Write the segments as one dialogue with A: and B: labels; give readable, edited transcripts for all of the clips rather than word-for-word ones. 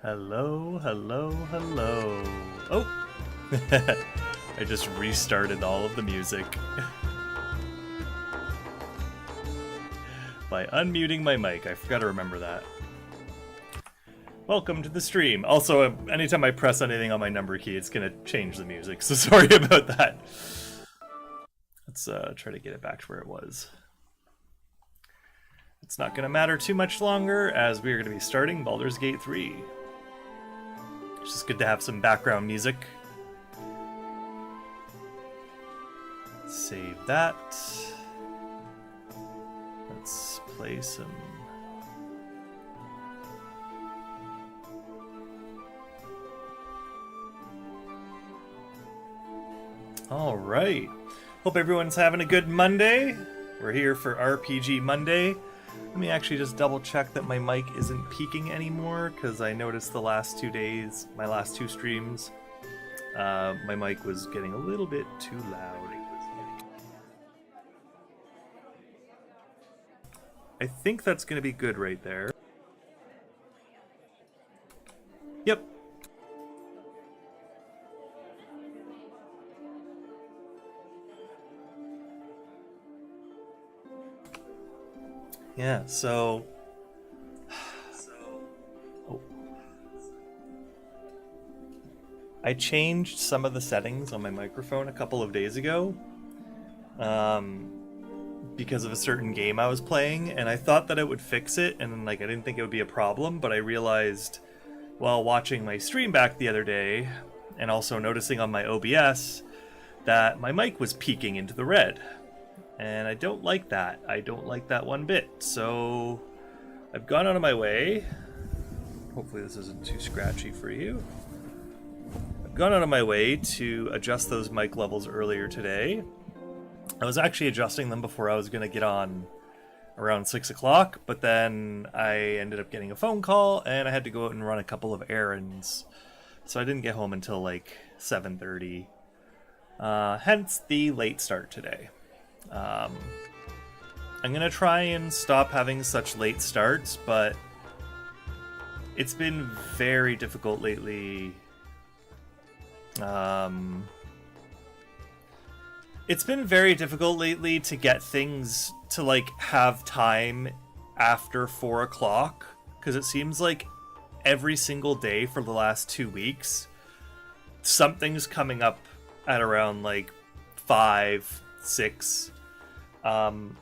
A: Hello, hello, hello. Oh! I just restarted all of the music by unmuting my mic. I forgot to remember that. Welcome to the stream. Also, anytime I press anything on my number key, it's gonna change the music, so sorry about that. Let's try to get it back to where it was. It's not gonna matter too much longer, as we are gonna be starting Baldur's Gate 3. It's just good to have some background music. Save that. Let's play some... Alright. Hope everyone's having a good Monday. We're here for RPG Monday. Let me actually just double check that my mic isn't peaking anymore, because I noticed the last 2 days, my last 2 streams, my mic was getting a little bit too loud. I think that's going to be good right there. Yep. Yeah, so... Oh. I changed some of the settings on my microphone a couple of days ago. Because of a certain game I was playing, and I thought that it would fix it, and like I didn't think it would be a problem, but I realized while watching my stream back the other day, and also noticing on my OBS, that my mic was peaking into the red. And I don't like that. I don't like that one bit. So I've gone out of my way. Hopefully this isn't too scratchy for you. I've gone out of my way to adjust those mic levels earlier today. I was actually adjusting them before I was going to get on around 6 o'clock, but then I ended up getting a phone call and I had to go out and run a couple of errands. So I didn't get home until like 7:30. Hence the late start today. I'm gonna try and stop having such late starts, but it's been very difficult lately. It's been very difficult lately to get things to like have time after 4 o'clock, because it seems like every single day for the last 2 weeks something's coming up at around like 5, 6.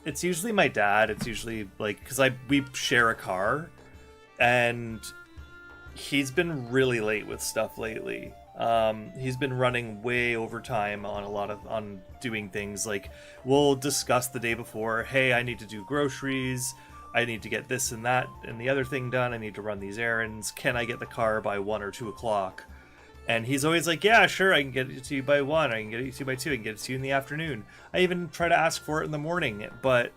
A: It's usually my dad. It's usually like, because we share a car, and he's been really late with stuff lately. He's been running way over time on doing things. Like, we'll discuss the day before, hey, I need to do groceries, I need to get this and that and the other thing done, I need to run these errands, can I get the car by 1 or 2 o'clock? And he's always like, yeah, sure, I can get it to you by 1, I can get it to you by 2, I can get it to you in the afternoon. I even try to ask for it in the morning, but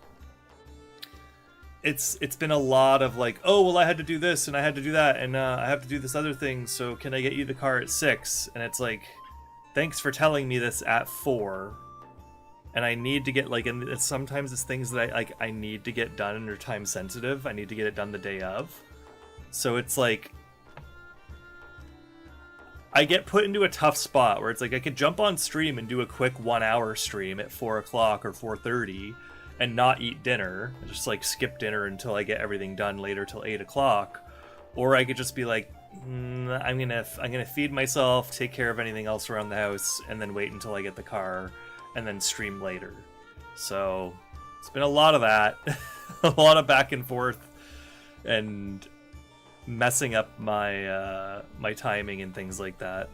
A: it's been a lot of like, oh, well, I had to do this, and I had to do that, and I have to do this other thing, so can I get you the car at 6? And it's like, thanks for telling me this at 4. And I need to get, like, and sometimes it's things that I need to get done and are time sensitive. I need to get it done the day of. So it's like, I get put into a tough spot where it's like I could jump on stream and do a quick 1 hour stream at 4 o'clock or 4:30 and not eat dinner, just like skip dinner until I get everything done later till 8 o'clock, or I could just be like, I'm gonna feed myself, take care of anything else around the house, and then wait until I get the car and then stream later. So it's been a lot of that, a lot of back and forth, and messing up my my timing and things like that.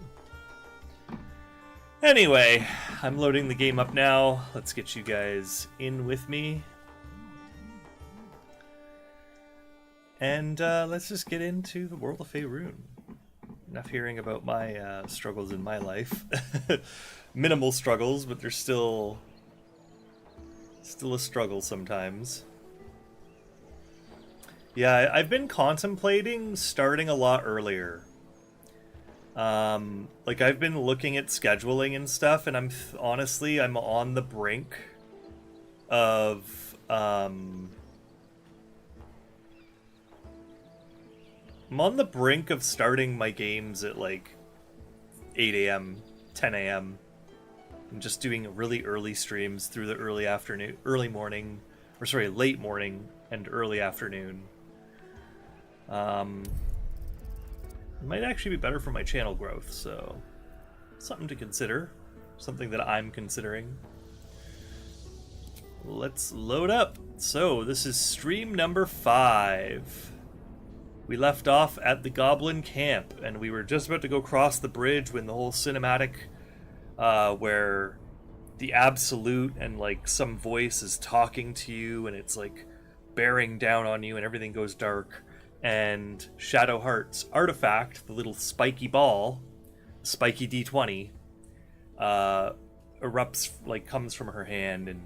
A: Anyway, I'm loading the game up now. Let's get you guys in with me. And let's just get into the world of Faerun. Enough hearing about my struggles in my life. Minimal struggles, but they're still a struggle sometimes. Yeah, I've been contemplating starting a lot earlier. Like, I've been looking at scheduling and stuff, and honestly, I'm on the brink of I'm on the brink of starting my games at like 8 a.m., 10 a.m. I'm just doing really early streams through the early afternoon, late morning and early afternoon. It might actually be better for my channel growth, so something to consider. Something that I'm considering. Let's load up. So, this is stream number 5. We left off at the Goblin Camp, and we were just about to go cross the bridge when the whole cinematic, where the Absolute and, like, some voice is talking to you, and it's, like, bearing down on you, and everything goes dark. And Shadowheart's artifact, the little spiky ball, spiky D20, erupts, like, comes from her hand and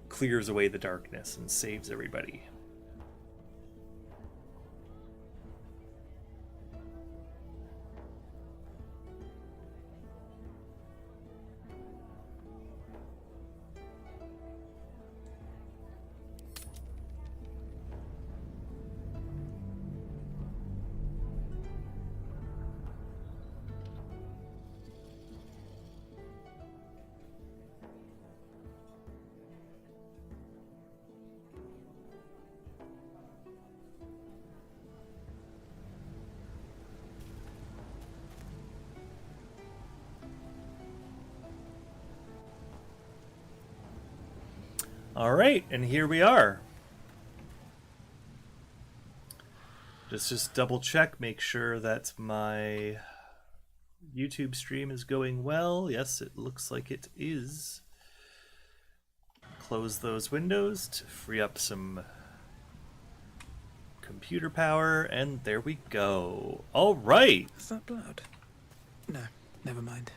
A: clears away the darkness and saves everybody. Alright, and here we are. Just double check, make sure that my YouTube stream is going well. Yes, it looks like it is. Close those windows to free up some computer power, and there we go. Alright!
B: Is that blood? No, never mind.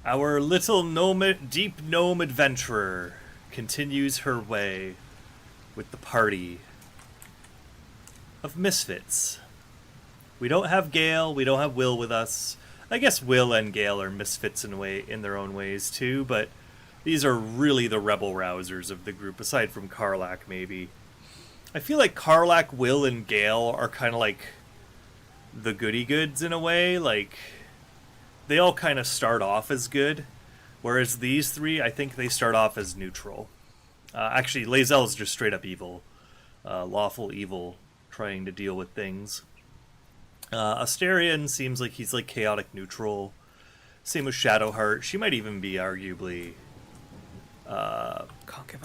A: Our little deep gnome adventurer continues her way with the party of misfits. We don't have Gale, we don't have Will with us. I guess Will and Gale are misfits in their own ways too, but these are really the rebel rousers of the group, aside from Karlach maybe. I feel like Karlach, Will, and Gale are kind of like the goody-goods in a way. Like, they all kind of start off as good, whereas these three, I think they start off as neutral. Actually, Lae'zel's just straight up evil. Lawful evil, trying to deal with things. Astarion seems like he's like chaotic neutral. Same with Shadowheart. She might even be arguably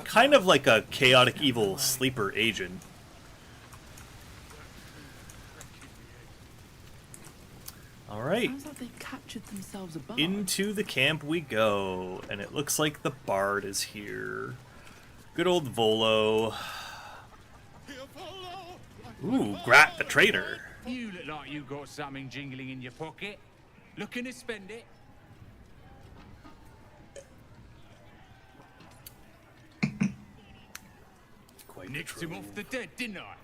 A: kind of like a chaotic evil sleeper agent. Alright.
C: Sounds like they've captured themselves a bard.
A: Into the camp we go. And it looks like the bard is here. Good old Volo. Ooh, Grat the traitor.
D: You look like you got something jingling in your pocket. Looking to spend it?
A: Quite
D: Nicked
A: true.
D: him off the dead, didn't I?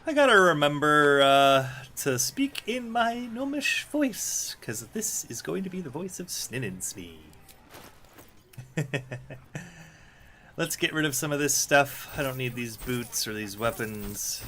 A: I gotta remember to speak in my gnomish voice, because this is going to be the voice of Snininsmee. Let's get rid of some of this stuff. I don't need these boots or these weapons.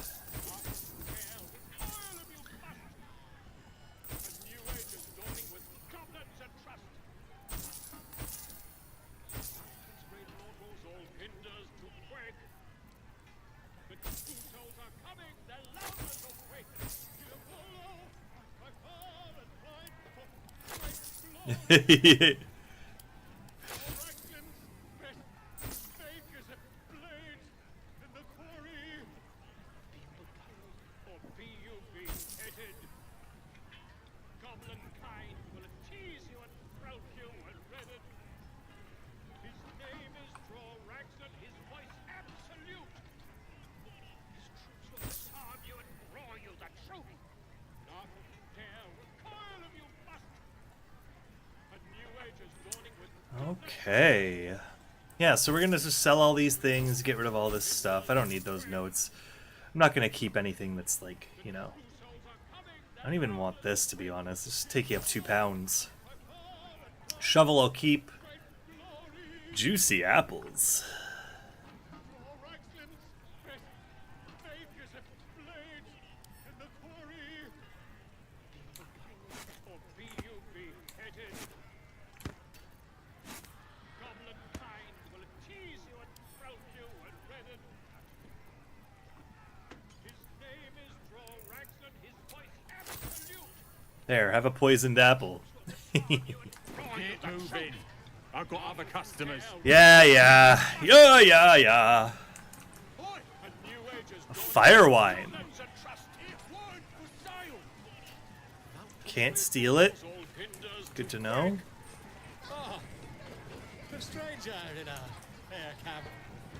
A: Okay. Yeah, so we're gonna just sell all these things, get rid of all this stuff. I don't need those notes. I'm not gonna keep anything that's like, you know... I don't even want this, to be honest. It's just taking up 2 pounds. Shovel I'll keep. Juicy apples. There, have a poisoned apple.
D: Get moving. I've got other customers.
A: Yeah. A fire wine. Can't steal it. Good to know.
E: A stranger in a fair camp.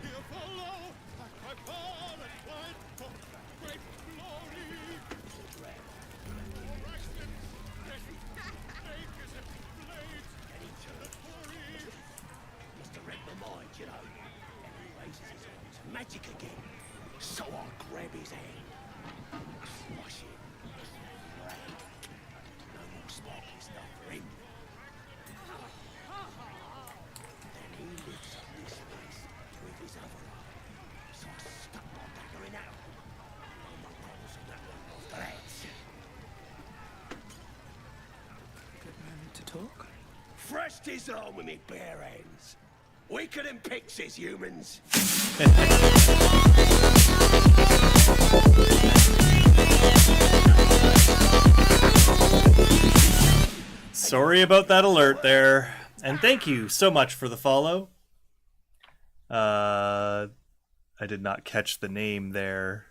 E: You follow my call and fight for great glory.
F: Must have read my mind, you know. And he raises his arms. Magic again. So I'll grab his hand. Crush it. No more sparkly stuff for him. Then he lifts up this face with his other arm. So I stuck my dagger in that one. No more problems on that one after that.
B: Good moment to talk.
F: Thrashed his arm with me bare hands. Weaker than pixies, humans.
A: Sorry about that alert there. And thank you so much for the follow. I did not catch the name there.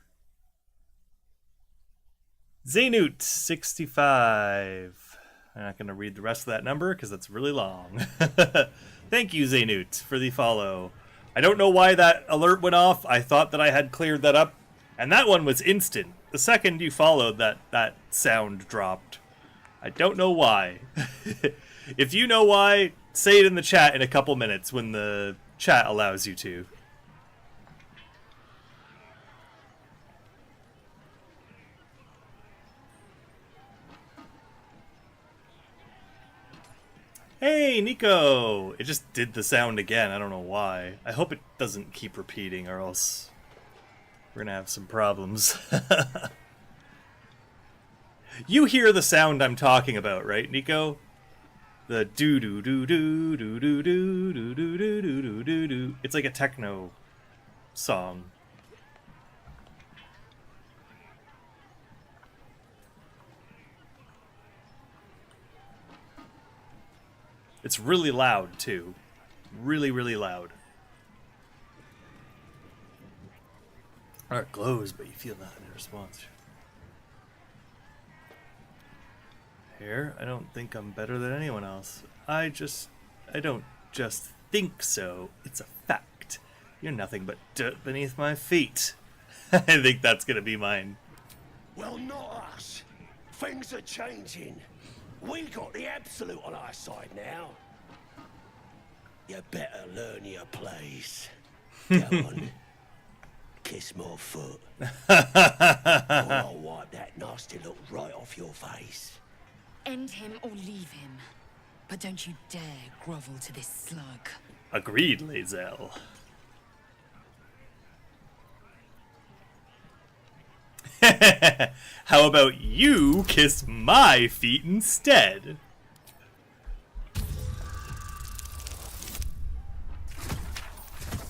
A: Zaynut65. I'm not going to read the rest of that number because that's really long. Thank you, Zaynut, for the follow. I don't know why that alert went off. I thought that I had cleared that up. And that one was instant. The second you followed, that sound dropped. I don't know why. If you know why, say it in the chat in a couple minutes when the chat allows you to. Hey, Nico! It just did the sound again. I don't know why. I hope it doesn't keep repeating or else we're gonna have some problems. You hear the sound I'm talking about, right, Nico? The do do do do do do do do do do do do do. It's like a techno song. It's really loud too. Really, really loud. Or it glows, but you feel nothing in response. Here, I don't think I'm better than anyone else. I don't just think so. It's a fact. You're nothing but dirt beneath my feet. I think that's gonna be mine.
F: Well, not us. Things are changing. We got the absolute on our side now. You better learn your place. Go on. Kiss my foot. Or I'll wipe that nasty look right off your face.
G: End him or leave him. But don't you dare grovel to this slug.
A: Agreed, Lae'zel. How about you kiss my feet instead?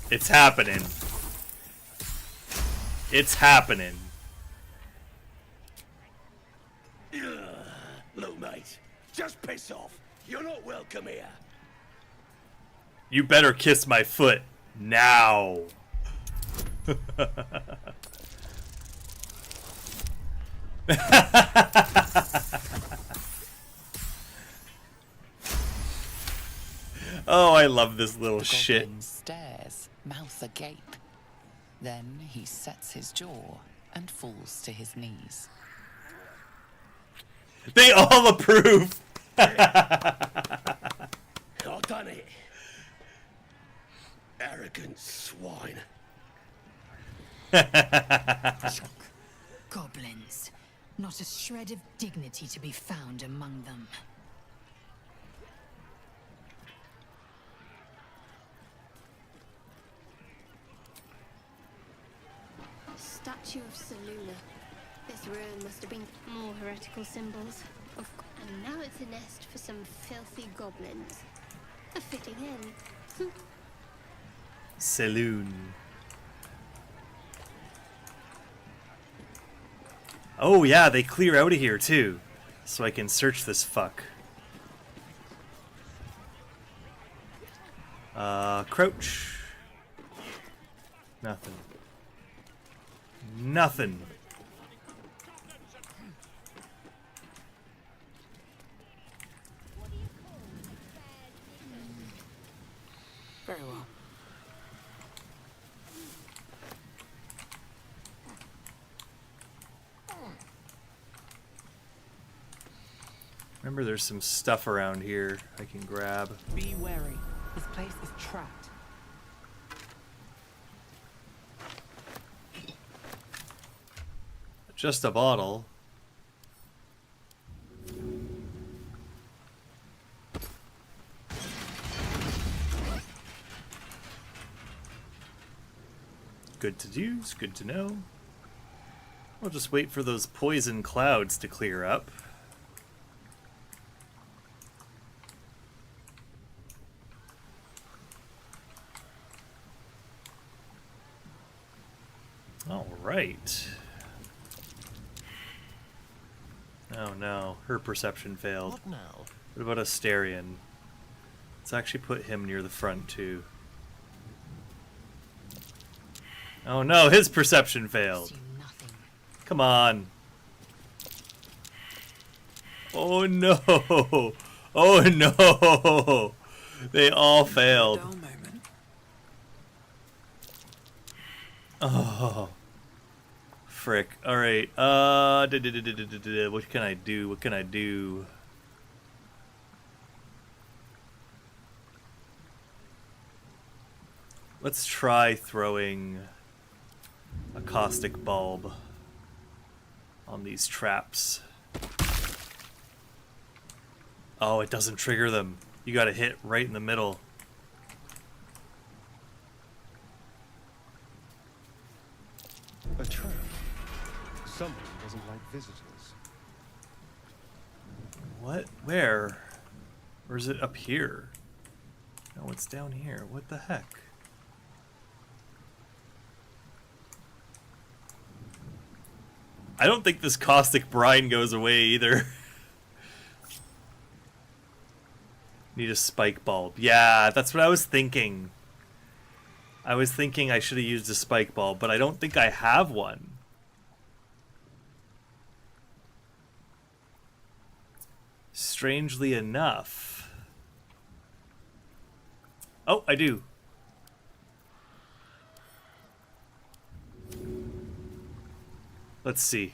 A: It's happening. It's happening.
F: Look, mate, just piss off. You're not welcome here.
A: You better kiss my foot now. Oh, I love this little shit.
H: Goblin stares, mouth agape. Then he sets his jaw and falls to his knees.
A: They all approve.
F: I've done it. Arrogant swine.
G: Goblins. Not a shred of dignity to be found among them.
I: Statue of Seluna. This ruin must have been more heretical symbols. And now it's a nest for some filthy goblins. A fitting end.
A: Saloon. Oh yeah, they clear out of here too. so I can search this fuck. Crouch. Nothing. Nothing.
B: Very well.
A: Remember, there's some stuff around here I can grab.
B: Be wary. This place is trapped.
A: Just a bottle. Good to do, it's good to know. I'll just wait for those poison clouds to clear up. All right. Oh no, her perception failed.
E: What now?
A: What about Asterion? Let's actually put him near the front too. Oh no, his perception failed.
G: See nothing.
A: Come on. Oh no. Oh no. They all failed.
B: Dull moment.
A: Oh. Frick. Alright. What can I do? What can I do? Let's try throwing a caustic bulb on these traps. Oh, it doesn't trigger them. You gotta hit right in the middle.
E: A trap. Someone doesn't like visitors.
A: What? Where? Or is it up here? No, it's down here. What the heck? I don't think this caustic brine goes away either. Need a spike bulb. Yeah, that's what I was thinking. I was thinking I should have used a spike bulb, but I don't think I have one. Strangely enough. Oh, I do. Let's see.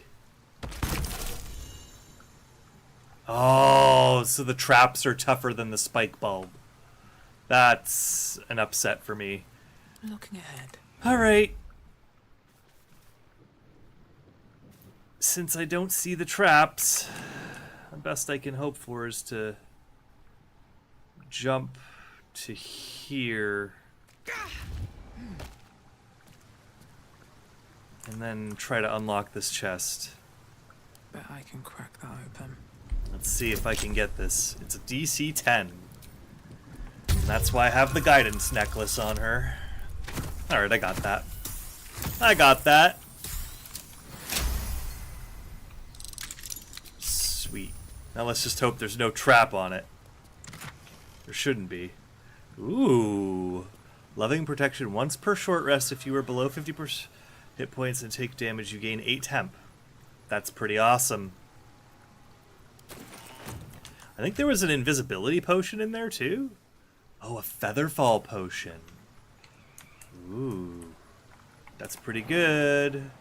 A: Oh, so the traps are tougher than the spike bulb. That's an upset for me.
B: Looking ahead.
A: Alright. Since I don't see the traps, the best I can hope for is to jump to here. And then try to unlock this chest.
B: Bet I can crack that open.
A: Let's see if I can get this. It's a DC 10. And that's why I have the guidance necklace on her. Alright, I got that. I got that. Sweet. Now let's just hope there's no trap on it. There shouldn't be. Ooh. Loving protection once per short rest. If you are below 50% hit points and take damage, you gain 8 temp. That's pretty awesome. I think there was an invisibility potion in there too. Oh, a featherfall potion. Ooh. That's pretty good.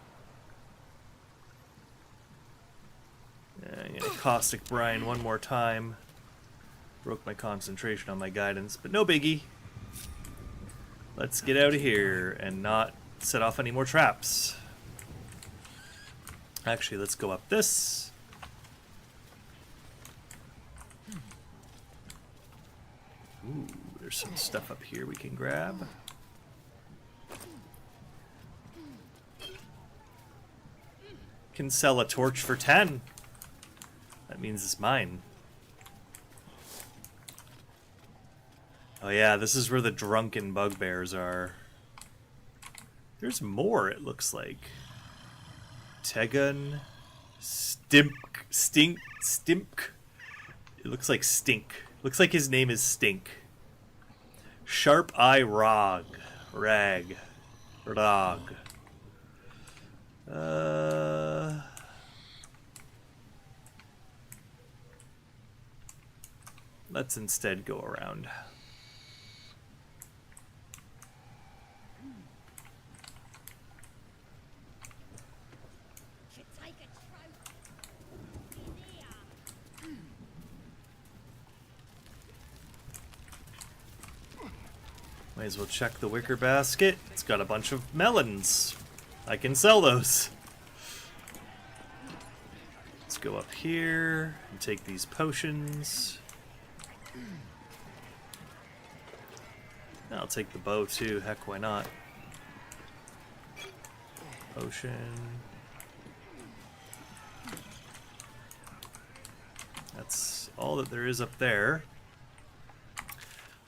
A: I'm gonna caustic brine one more time. Broke my concentration on my guidance, but no biggie. Let's get out of here and not set off any more traps. Actually, let's go up this. Ooh, there's some stuff up here we can grab. Can sell a torch for 10. That means it's mine. Oh yeah, this is where the drunken bugbears are. There's more, it looks like. Tegun, Stimk. It looks like Stink. Looks like his name is Stink. Sharp Eye Rag. Let's instead go around. Might as well check the wicker basket. It's got a bunch of melons. I can sell those. Let's go up here and take these potions. I'll take the bow too. Heck, why not? Potion. That's all that there is up there.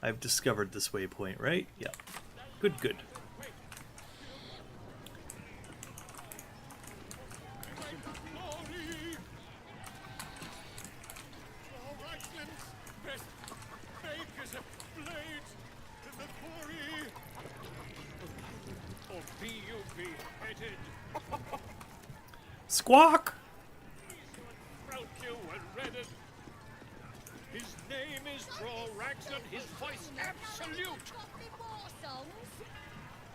A: I've discovered this waypoint, right? Yeah. Good, good. Squawk!
E: His name is Draw Raglan, his voice absolute.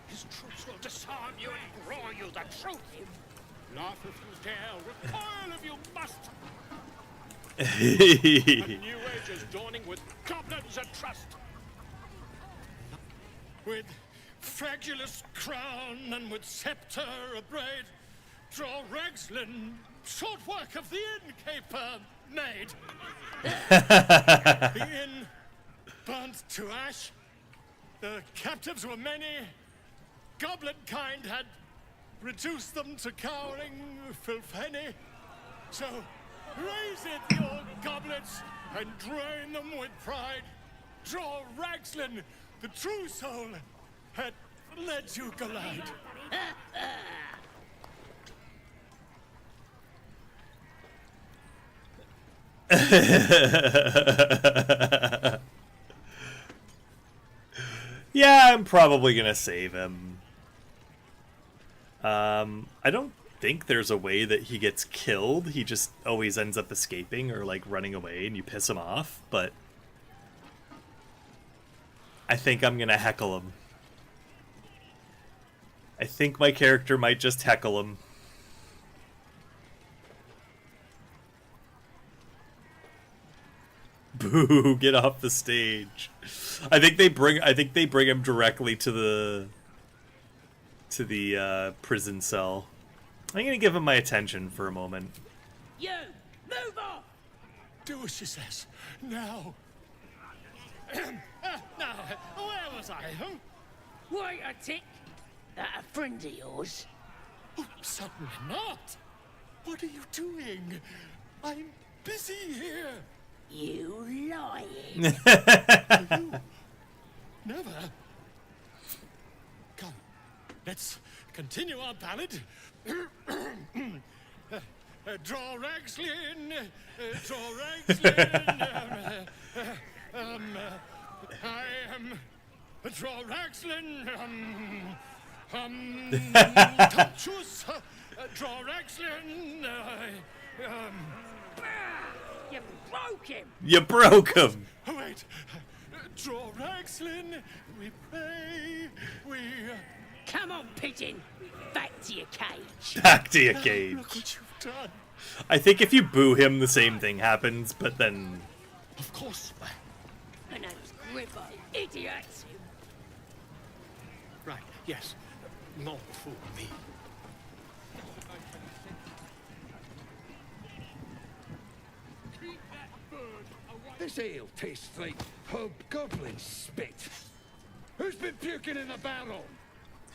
E: His troops will disarm you and roar you the truth. Laugh if you dare, recoil if you must. A new age is dawning with goblins and trust. With fragulous crown and with scepter abraid, Draw Raglan, short work of the innkeeper made. The inn burnt to ash. The captives were many. Goblin kind had reduced them to cowering filfenny. So raise it, your goblets, and drain them with pride. Draw Raglan, the true soul, had led you glide.
A: Yeah, I'm probably gonna save him. I don't think there's a way that he gets killed. He just always ends up escaping or like running away and you piss him off, but I think I'm gonna heckle him. I think my character might just heckle him. Boo, get off the stage. I think they bring him directly to the prison cell. I'm gonna give him my attention for a moment.
F: You! Move off!
E: Do as she says. Now. Now, where was I? Huh?
F: Wait a tick. That a friend of yours?
E: Oh, certainly not. What are you doing? I'm busy here.
F: You lying.
E: You? Never. Come, let's continue our ballad. Draw Raglan, draw Raglan. I am Draw Raglan. Touchus, draw Raglan.
F: You broke him.
A: You broke him.
E: Oh, wait. Draw Raglan, we pray, we...
F: Come on, pigeon. Back to your cage.
A: Back to your cage.
E: Look what you've done.
A: I think if you boo him, the same thing happens, but then...
E: Of course.
F: My name's Gribbo, idiot.
E: Right, yes. Not for me.
J: This ale tastes like hobgoblin spit. Who's been puking in the barrel?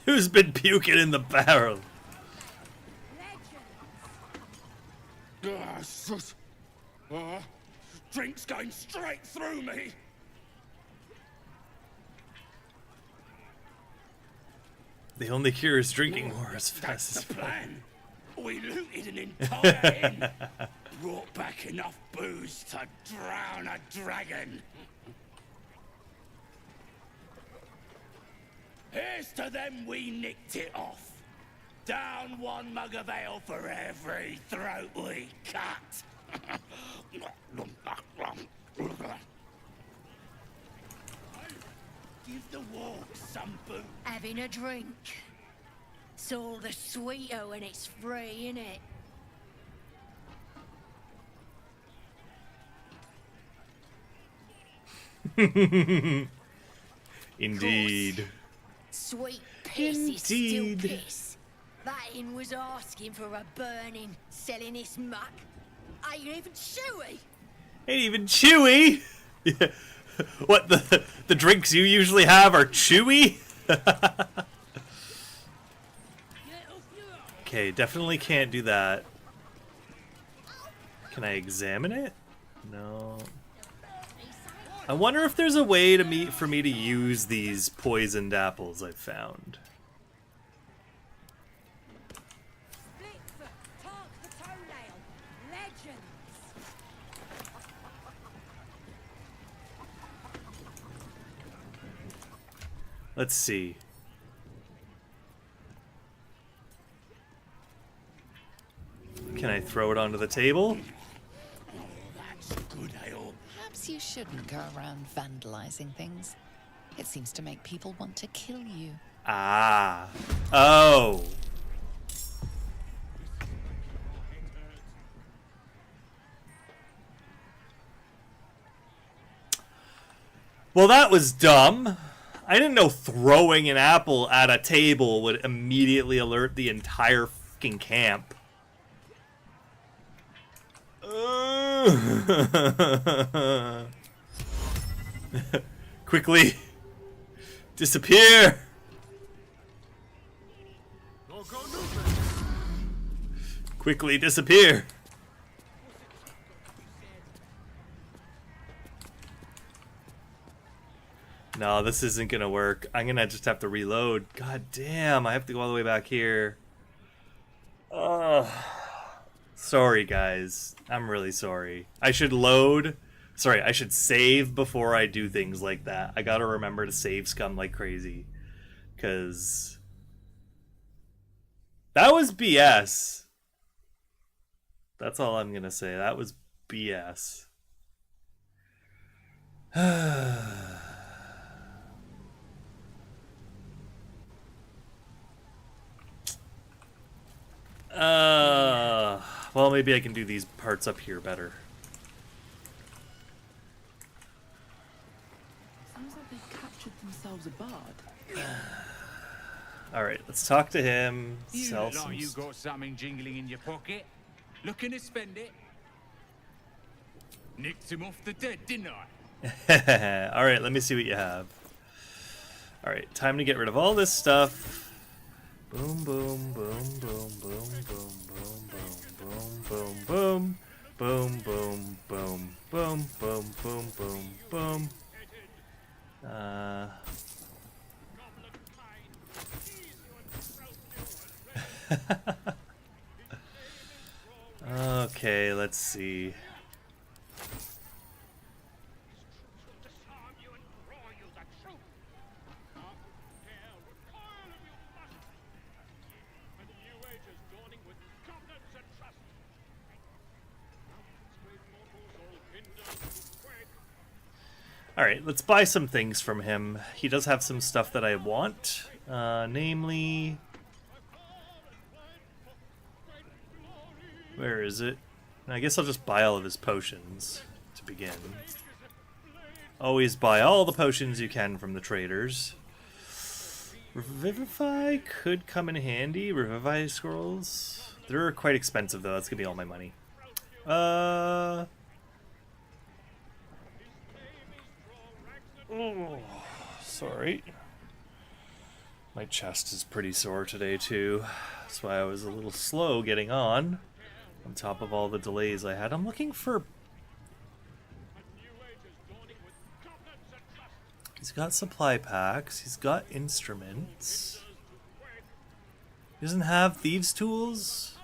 A: Who's been puking in the barrel?
J: Sus. Drink's going straight through me.
A: The only cure is drinking more as fast as
J: That's the plan.
F: We looted an entire inn. Brought back enough booze to drown a dragon. Here's to them we nicked it off. Down one mug of ale for every throat we cut. Give the walk some boot.
G: Having a drink. It's all the sweeter when it's free, innit?
A: Indeed.
G: Sweet piss is still
A: Indeed.
G: piss. That inn was asking for a burning, selling its muck. Ain't even chewy.
A: Ain't even chewy. Yeah. What, the drinks you usually have are chewy? Okay, definitely can't do that. Can I examine it? No. I wonder if there's a way for me to use these poisoned apples I've found. Let's see. Can I throw it onto the table?
F: That's good ale.
H: Perhaps you shouldn't go around vandalizing things. It seems to make people want to kill you.
A: Ah. Oh. Well, that was dumb. I didn't know throwing an apple at a table would immediately alert the entire fucking camp. Quickly disappear. Quickly disappear. No, this isn't gonna work. I'm gonna just have to reload. God damn, I have to go all the way back here. Sorry, guys. I'm really sorry. I should load. Sorry, I should save before I do things like that. I gotta remember to save scum like crazy. Because that was BS. That's all I'm gonna say. That was BS. Well, maybe I can do these parts up here better.
C: Sounds like they've captured themselves a bard.
A: Alright, let's talk to him.
D: You
A: Sell
D: look
A: some
D: like you got something jingling in your pocket. Looking to spend it? Nicked him off the dead, didn't I?
A: Alright, let me see what you have. Alright, time to get rid of all this stuff. Boom, boom, boom, boom, boom, boom, boom, boom, boom, boom, boom, boom, boom, boom, boom, boom, boom, boom. Okay, let's see. Alright, let's buy some things from him. He does have some stuff that I want. Namely... Where is it? I guess I'll just buy all of his potions to begin. Always buy all the potions you can from the traders. Revivify could come in handy. Revivify scrolls. They're quite expensive though. That's gonna be all my money. Oh, sorry. My chest is pretty sore today too. That's why I was a little slow getting on top of all the delays I had. I'm looking for... He's got supply packs. He's got instruments. He doesn't have thieves' tools?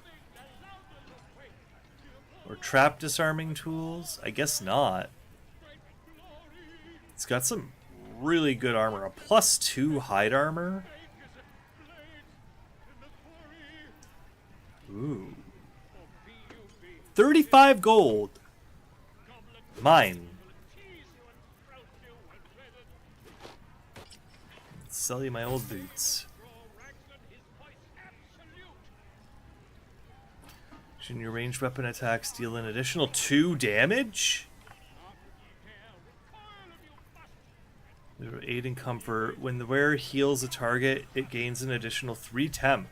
A: Or trap disarming tools? I guess not. It's got some really good armor. A +2 hide armor. Ooh. 35 gold. Mine. Sell you my old boots. Shouldn't your ranged weapon attacks deal an additional 2 damage? 8 in comfort. When the wearer heals a target, it gains an additional 3 temp.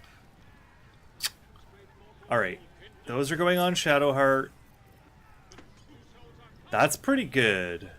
A: Alright. Those are going on Shadowheart. That's pretty good.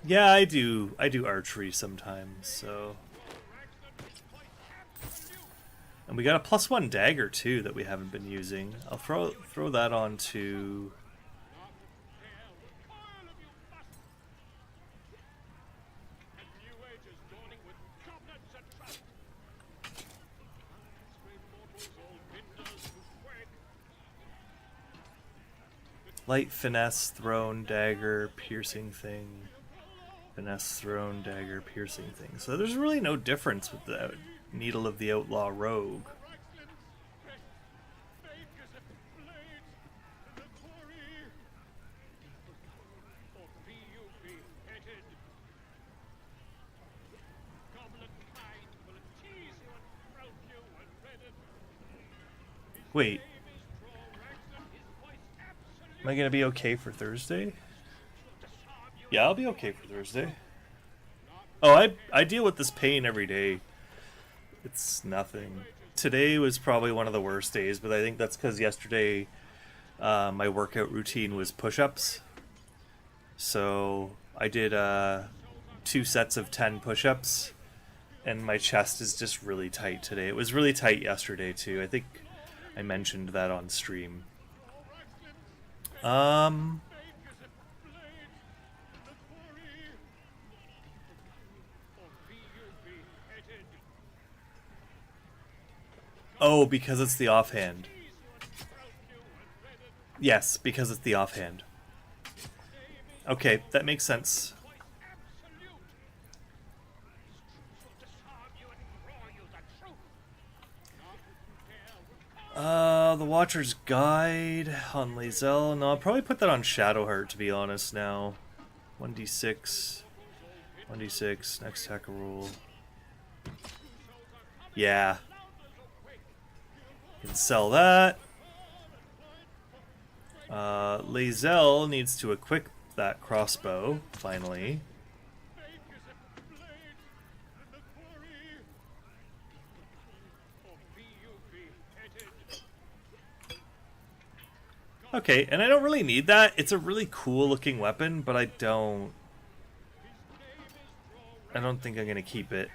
A: Yeah, I do archery sometimes, so. And we got a +1 dagger too that we haven't been using. I'll throw that on to light finesse, thrown, dagger, piercing thing. Finesse, thrown, dagger, piercing thing. So there's really no difference with the Needle of the Outlaw Rogue. Wait. Am I gonna be okay for Thursday? Yeah, I'll be okay for Thursday. Oh, I deal with this pain every day. It's nothing. Today was probably one of the worst days, but I think that's because yesterday my workout routine was push-ups. So I did 2 sets of 10 push-ups, and my chest is just really tight today. It was really tight yesterday too. I think I mentioned that on stream. Oh, because it's the offhand. Yes, because it's the offhand. Okay, that makes sense. The Watcher's Guide on Lae'zel. No, I'll probably put that on Shadowheart, to be honest, now. 1d6. 1d6. Next attack roll. Yeah. Can sell that. Lae'zel needs to equip that crossbow, finally. Okay, and I don't really need that. It's a really cool looking weapon, but I don't think I'm gonna keep it.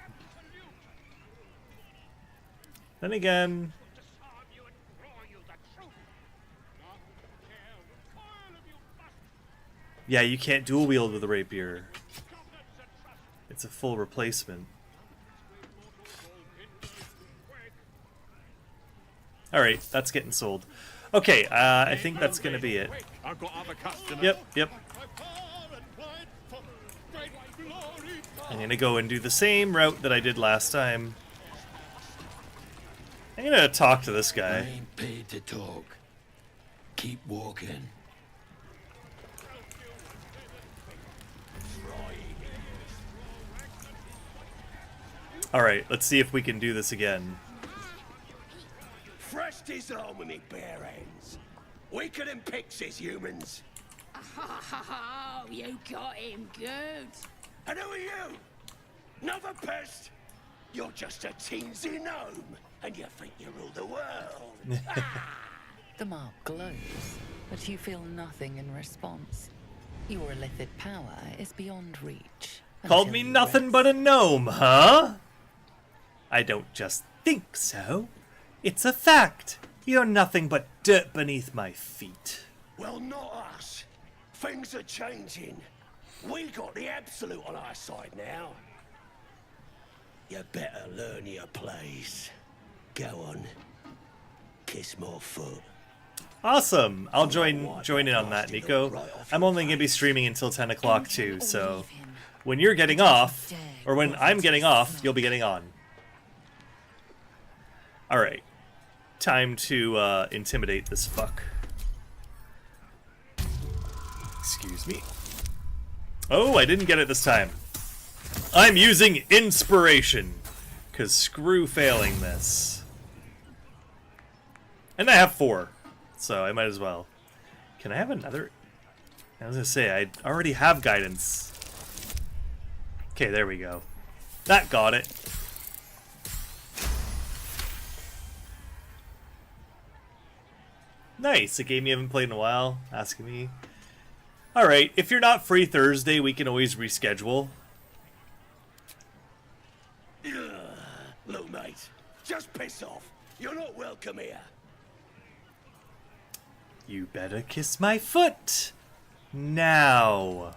A: Then again, yeah, you can't dual wield with a rapier. It's a full replacement. Alright, that's getting sold. Okay, I think that's gonna be it. Yep. I'm gonna go and do the same route that I did last time. I'm gonna talk to this guy.
F: I ain't paid to talk. Keep walking.
A: Alright, let's see if we can do this again.
F: Fresh disarm with me bare hands. Weaker than pixies, humans.
G: Oh, you got him good.
F: And who are you? Another pest? You're just a teensy gnome, and you think you rule the world.
H: The mark glows, but you feel nothing in response. Your illithid power is beyond reach.
A: Called me nothing but a gnome, huh? I don't just think so. It's a fact. You're nothing but dirt beneath my feet.
F: Well, not us. Things are changing. We got the absolute on our side now. You better learn your place. Go on. Kiss my foot.
A: Awesome. I'll join in on that, Nico. I'm only going to be streaming until 10 o'clock too, so when you're getting off, or when I'm getting off, you'll be getting on. Alright. Time to intimidate this fuck. Excuse me. Oh, I didn't get it this time. I'm using inspiration, because screw failing this. And I have 4. So I might as well. Can I have another? I was gonna say, I already have guidance. Okay, there we go. That got it. Nice, a game you haven't played in a while, asking me. Alright, if you're not free Thursday, we can always reschedule.
F: Look, mate, just piss off. You're not welcome here.
A: You better kiss my foot. Now.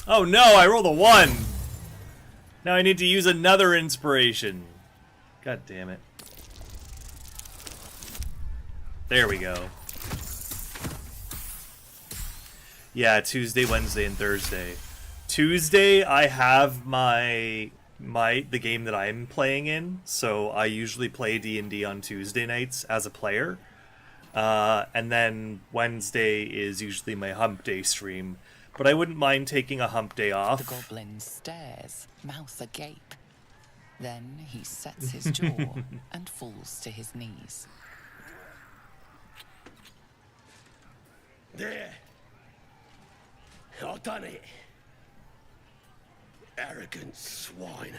A: Oh no, I rolled a 1. Now I need to use another inspiration. God damn it. There we go. Yeah, Tuesday, Wednesday, and Thursday. Tuesday, I have the game that I'm playing in, so I usually play D&D on Tuesday nights as a player. And then Wednesday is usually my hump day stream. But I wouldn't mind taking a hump day off.
H: The goblin stares, mouth agape. Then he sets his jaw and falls to his knees.
F: There. I've done it. Arrogant swine.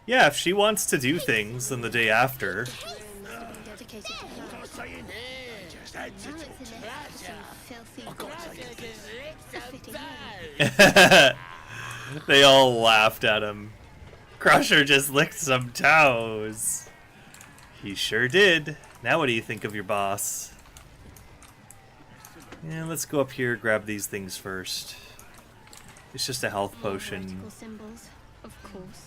A: Yeah, if she wants to do things then the day after.
I: Dedicated to her.
F: Just had to
I: Now
F: talk
I: it's
F: to
I: an
F: her.
I: effort for some filthy goblins. A fitting end.
A: They all laughed at him. Crusher just licked some toes. He sure did. Now what do you think of your boss? Yeah, let's go up here, grab these things first. It's just a health potion.
I: Heretical symbols, of course.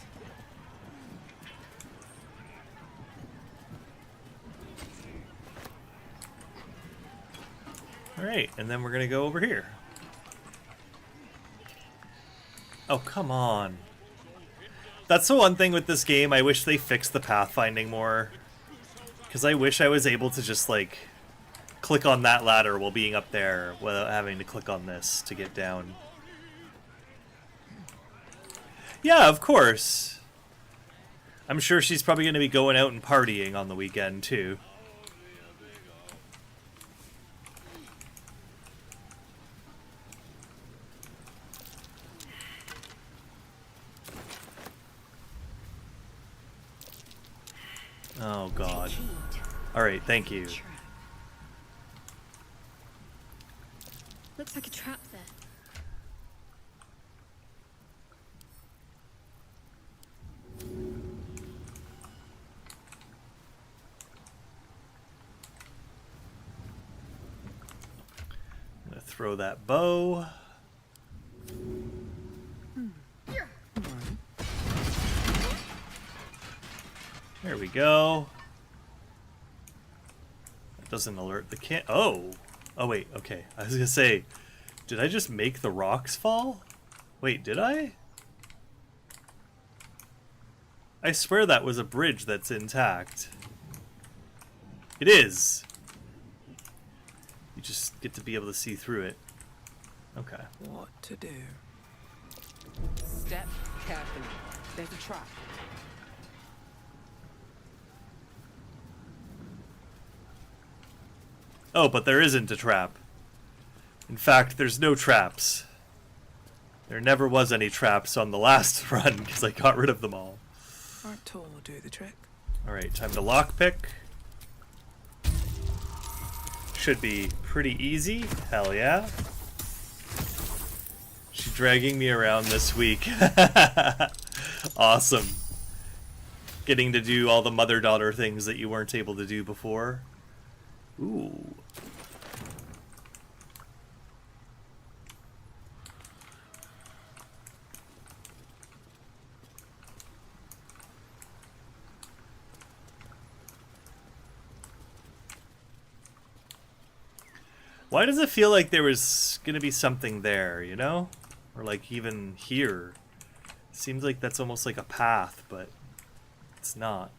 A: Alright, and then we're gonna go over here. Oh, come on. That's the one thing with this game, I wish they fixed the pathfinding more. Because I wish I was able to just, like, click on that ladder while being up there without having to click on this to get down. Yeah, of course. I'm sure she's probably going to be going out and partying on the weekend, too. Oh, God. Alright, thank you.
I: Looks like a trap there.
A: I'm gonna throw that bow. There we go. That doesn't alert the can. Oh! Oh, wait, okay. I was gonna say, did I just make the rocks fall? Wait, did I? I swear that was a bridge that's intact. It is! You just get to be able to see through it. Okay.
B: What to do? Step carefully. There's a trap.
A: Oh, but there isn't a trap. In fact, there's no traps. There never was any traps on the last run, because I got rid of them all.
B: Right tool will do the trick.
A: Alright, time to lockpick. Should be pretty easy. Hell yeah. She's dragging me around this week. Awesome. Getting to do all the mother-daughter things that you weren't able to do before. Ooh. Why does it feel like there was gonna be something there, you know? Or like even here. Seems like that's almost like a path, but it's not.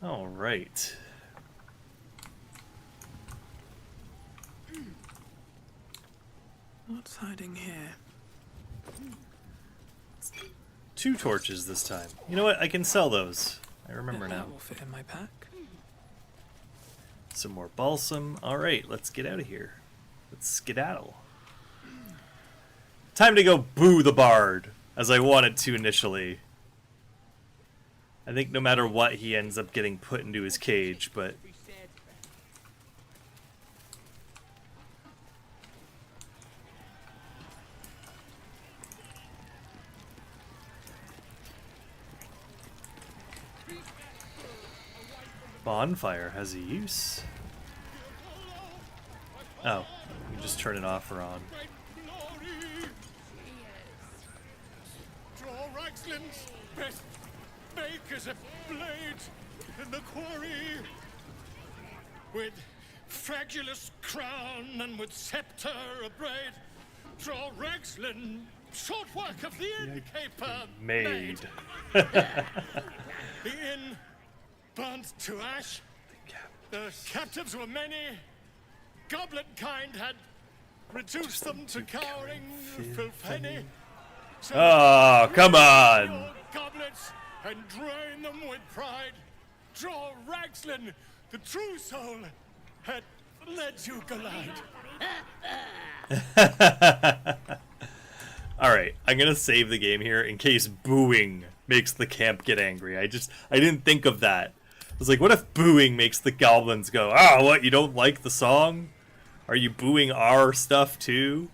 A: All right.
B: What's hiding here?
A: 2 torches this time. You know what? I can sell those. I remember now.
B: That will fit in my pack.
A: Some more balsam. All right, let's get out of here. Let's skedaddle. Time to go boo the bard, as I wanted to initially. I think no matter what, he ends up getting put into his cage, but... Bonfire has a use. Oh, you just turn it off or on.
E: Draw Ragslin's best make as a blade in the quarry. With fragulous crown and with scepter abraid. Draw Ragslin, short work of the innkeeper
A: Made.
E: The inn burnt to ash. The captives were many. Goblin kind had reduced them to cowering filthy.
A: Oh, come on!
E: Your goblets and drain them with pride. Draw Ragslin, the true soul, had led you glide.
A: Alright, I'm gonna save the game here in case booing makes the camp get angry. I didn't think of that. I was like, what if booing makes the goblins go, ah, what, you don't like the song? Are you booing our stuff too?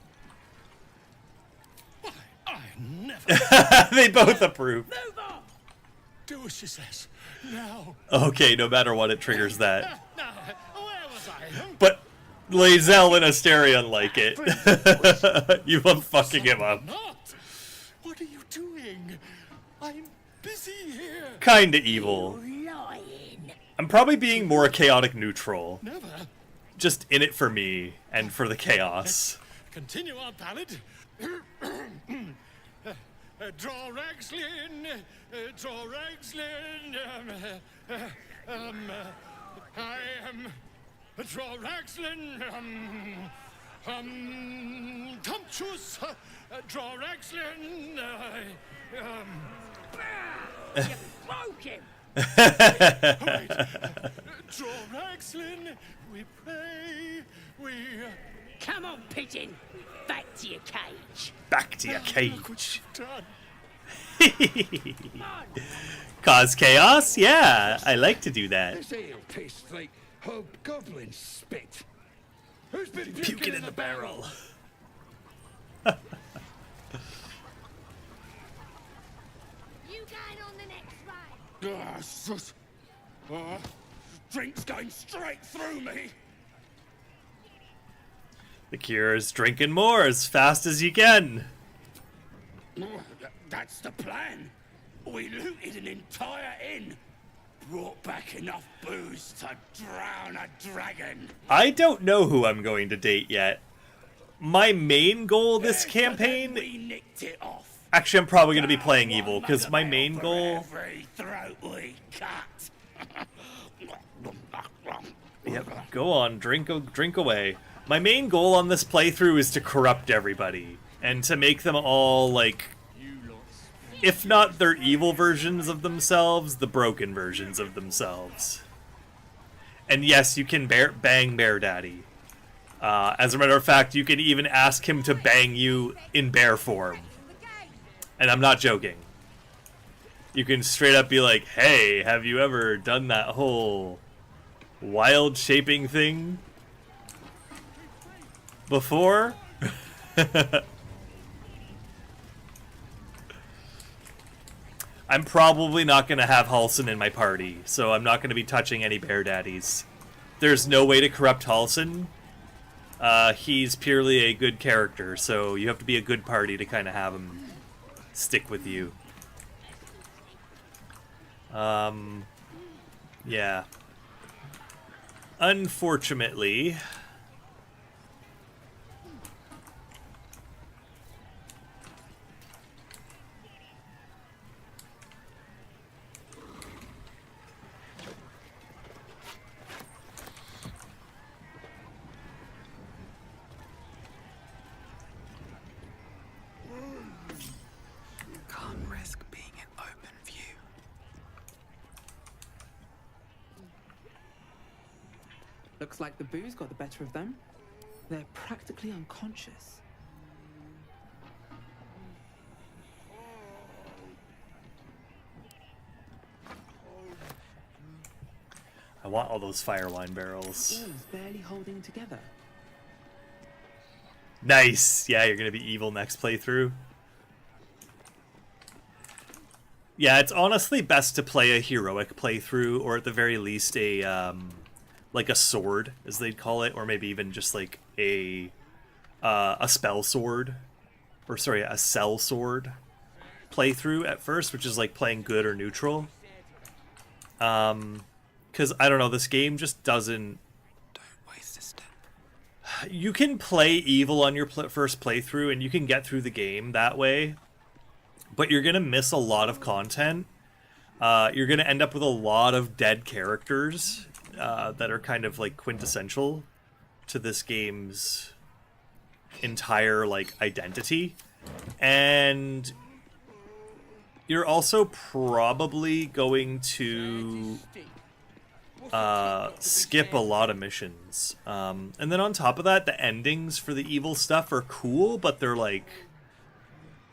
E: I never.
A: They both approve.
E: Move on. Do as she says. Now.
A: Okay, no matter what, it triggers that.
E: Now, where was I?
A: But Lae'zel and Asterion like it. You love fucking him up.
E: Not. What are you doing? I'm busy here.
A: Kinda evil.
G: Lying.
A: I'm probably being more chaotic neutral.
E: Never.
A: Just in it for me and for the chaos.
E: Continue our ballad. Draw Ragslin, draw Ragslin. I am draw Ragslin. Tumptuous. Draw Ragslin.
G: You broke him.
E: Wait. Draw Ragslin. We pray. We.
G: Come on, pigeon. Back to your cage.
A: Back to your
E: Look what
A: cage.
E: you've done.
A: Cause chaos? Yeah, I like to do that.
J: This ale tastes like hobgoblin spit. Who's been
A: Puking in the barrel.
G: You going on the next ride?
J: Drink's going straight through me.
A: The cure is drinking more as fast as you can.
F: That's the plan. We looted an entire inn. Brought back enough booze to drown a dragon.
A: I don't know who I'm going to date yet. My main goal this campaign...
F: We nicked it off.
A: Actually, I'm probably going to be playing evil, because my main goal...
F: Every throat we cut.
A: Yep, go on, drink away. My main goal on this playthrough is to corrupt everybody. And to make them all, like... If not their evil versions of themselves, the broken versions of themselves. And yes, you can bang Bear Daddy. As a matter of fact, you can even ask him to bang you in bear form. And I'm not joking. You can straight up be like, hey, have you ever done that whole wild shaping thing? before. I'm probably not going to have Halsin in my party, so I'm not going to be touching any bear daddies. There's no way to corrupt Halsin. He's purely a good character, so you have to be a good party to kind of have him stick with you. Yeah. Unfortunately...
B: Can't risk being in open view. Looks like the booze got the better of them. They're practically unconscious.
A: I want all those fire wine barrels.
B: All is barely holding together.
A: Nice! Yeah, you're gonna be evil next playthrough. Yeah, it's honestly best to play a heroic playthrough, or at the very least a, like a sword, as they'd call it, or maybe even just like a spell sword, or sorry, a cell sword playthrough at first, which is like playing good or neutral. Because, I don't know, this game just doesn't...
B: Don't waste a step.
A: You can play evil on your first playthrough, and you can get through the game that way, but you're going to miss a lot of content. You're going to end up with a lot of dead characters that are kind of, like, quintessential to this game's entire, like, identity. And you're also probably going to... skip a lot of missions. And then on top of that, the endings for the evil stuff are cool, but they're like...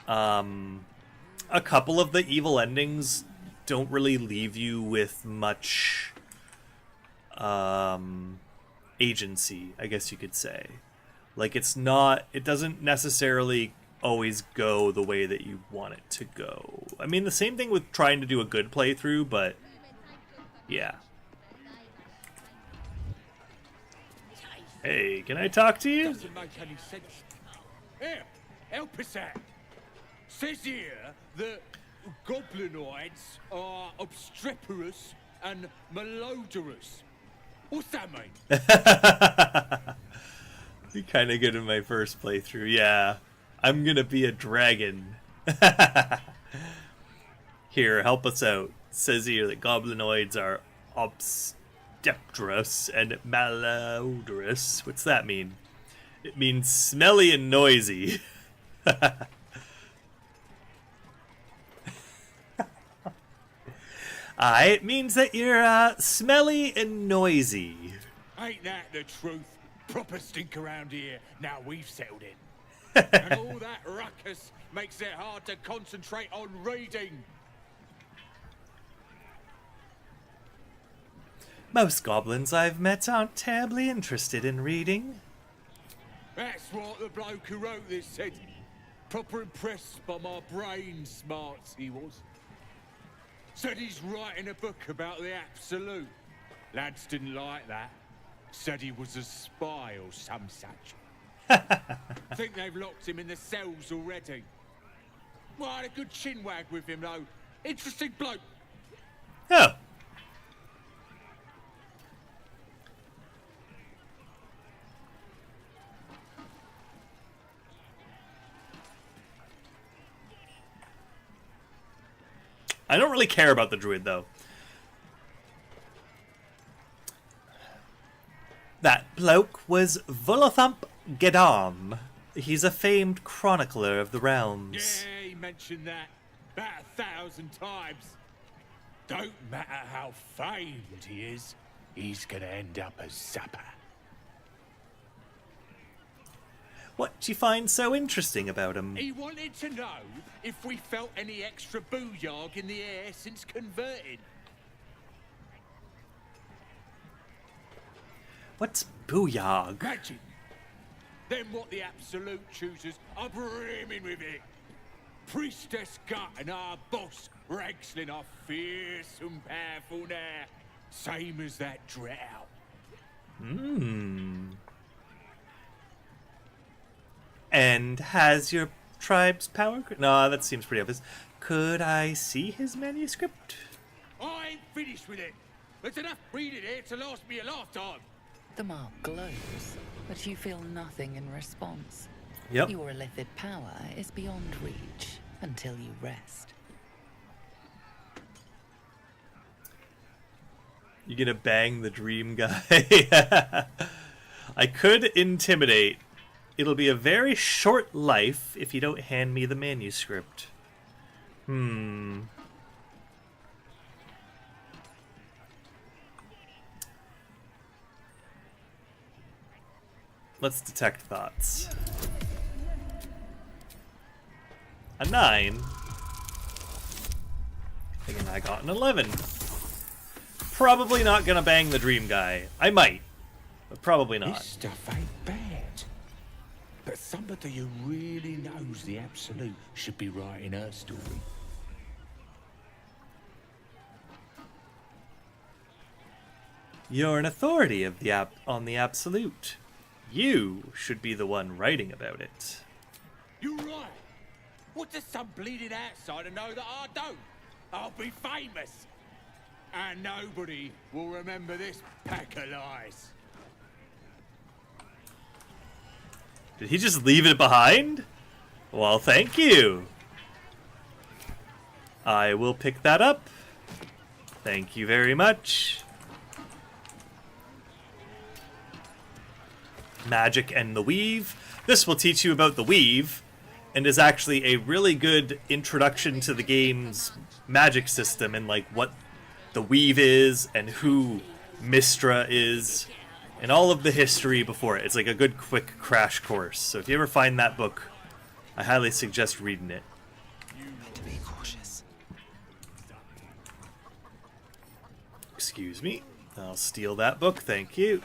A: a couple of the evil endings don't really leave you with much... agency, I guess you could say. Like, it's not... It doesn't necessarily always go the way that you want it to go. I mean, the same thing with trying to do a good playthrough, but... Yeah. Hey, can I talk to you?
D: Doesn't make any sense. Here, help us out. Says here that goblinoids are obstreperous and malodorous. What's that mean?
A: You're kind of good in my first playthrough, yeah. I'm gonna be a dragon. Here, help us out. It says here that goblinoids are obstreperous and malodorous. What's that mean? It means smelly and noisy. It means that you're smelly and noisy.
D: Ain't that the truth? Proper stink around here. Now we've settled it. And all that ruckus makes it hard to concentrate on reading.
A: Most goblins I've met aren't terribly interested in reading.
D: That's what the bloke who wrote this said. Proper impressed by my brain smarts, he was. Said he's writing a book about the Absolute. Lads didn't like that. Said he was a spy or some such. Think they've locked him in the cells already. Well, I had a good chinwag with him, though. Interesting bloke.
A: Oh. I don't really care about the druid, though. That bloke was Volothump Gedam. He's a famed chronicler of the realms.
D: Yeah, he mentioned that about 1,000 times. Don't matter how famed he is, he's gonna end up as supper.
A: What do you find so interesting about him?
D: He wanted to know if we felt any extra booyog in the air since converting.
A: What's booyog?
D: Imagine Then what the absolute choosers are brimming with it. Priestess Gut and our boss Ragslin are fierce and powerful now. Same as that drow.
A: And has your tribe's power? No, that seems pretty obvious. Could I see his manuscript?
D: I ain't finished with it. There's enough reading here to last me a lifetime.
H: The mark glows, but you feel nothing in response.
A: Yep.
H: Your illithid power is beyond reach until you rest.
A: You gonna bang the dream guy? I could intimidate. It'll be a very short life if you don't hand me the manuscript. Let's detect thoughts. A 9. Thinking I got an 11. Probably not gonna bang the dream guy. I might, but probably not.
D: This stuff ain't bad. But somebody who really knows the absolute should be writing her story.
A: You're an authority of the on the absolute. You should be the one writing about it.
D: You're right. What does some bleeding outsider know that I don't? I'll be famous. And nobody will remember this pack of lies.
A: Did he just leave it behind? Well, thank you. I will pick that up. Thank you very much. Magic and the Weave. This will teach you about the Weave, and is actually a really good introduction to the game's magic system and like what the Weave is and who Mistra is and all of the history before it. It's like a good quick crash course. So if you ever find that book, I highly suggest reading it.
K: Be cautious.
A: Excuse me. I'll steal that book, thank you.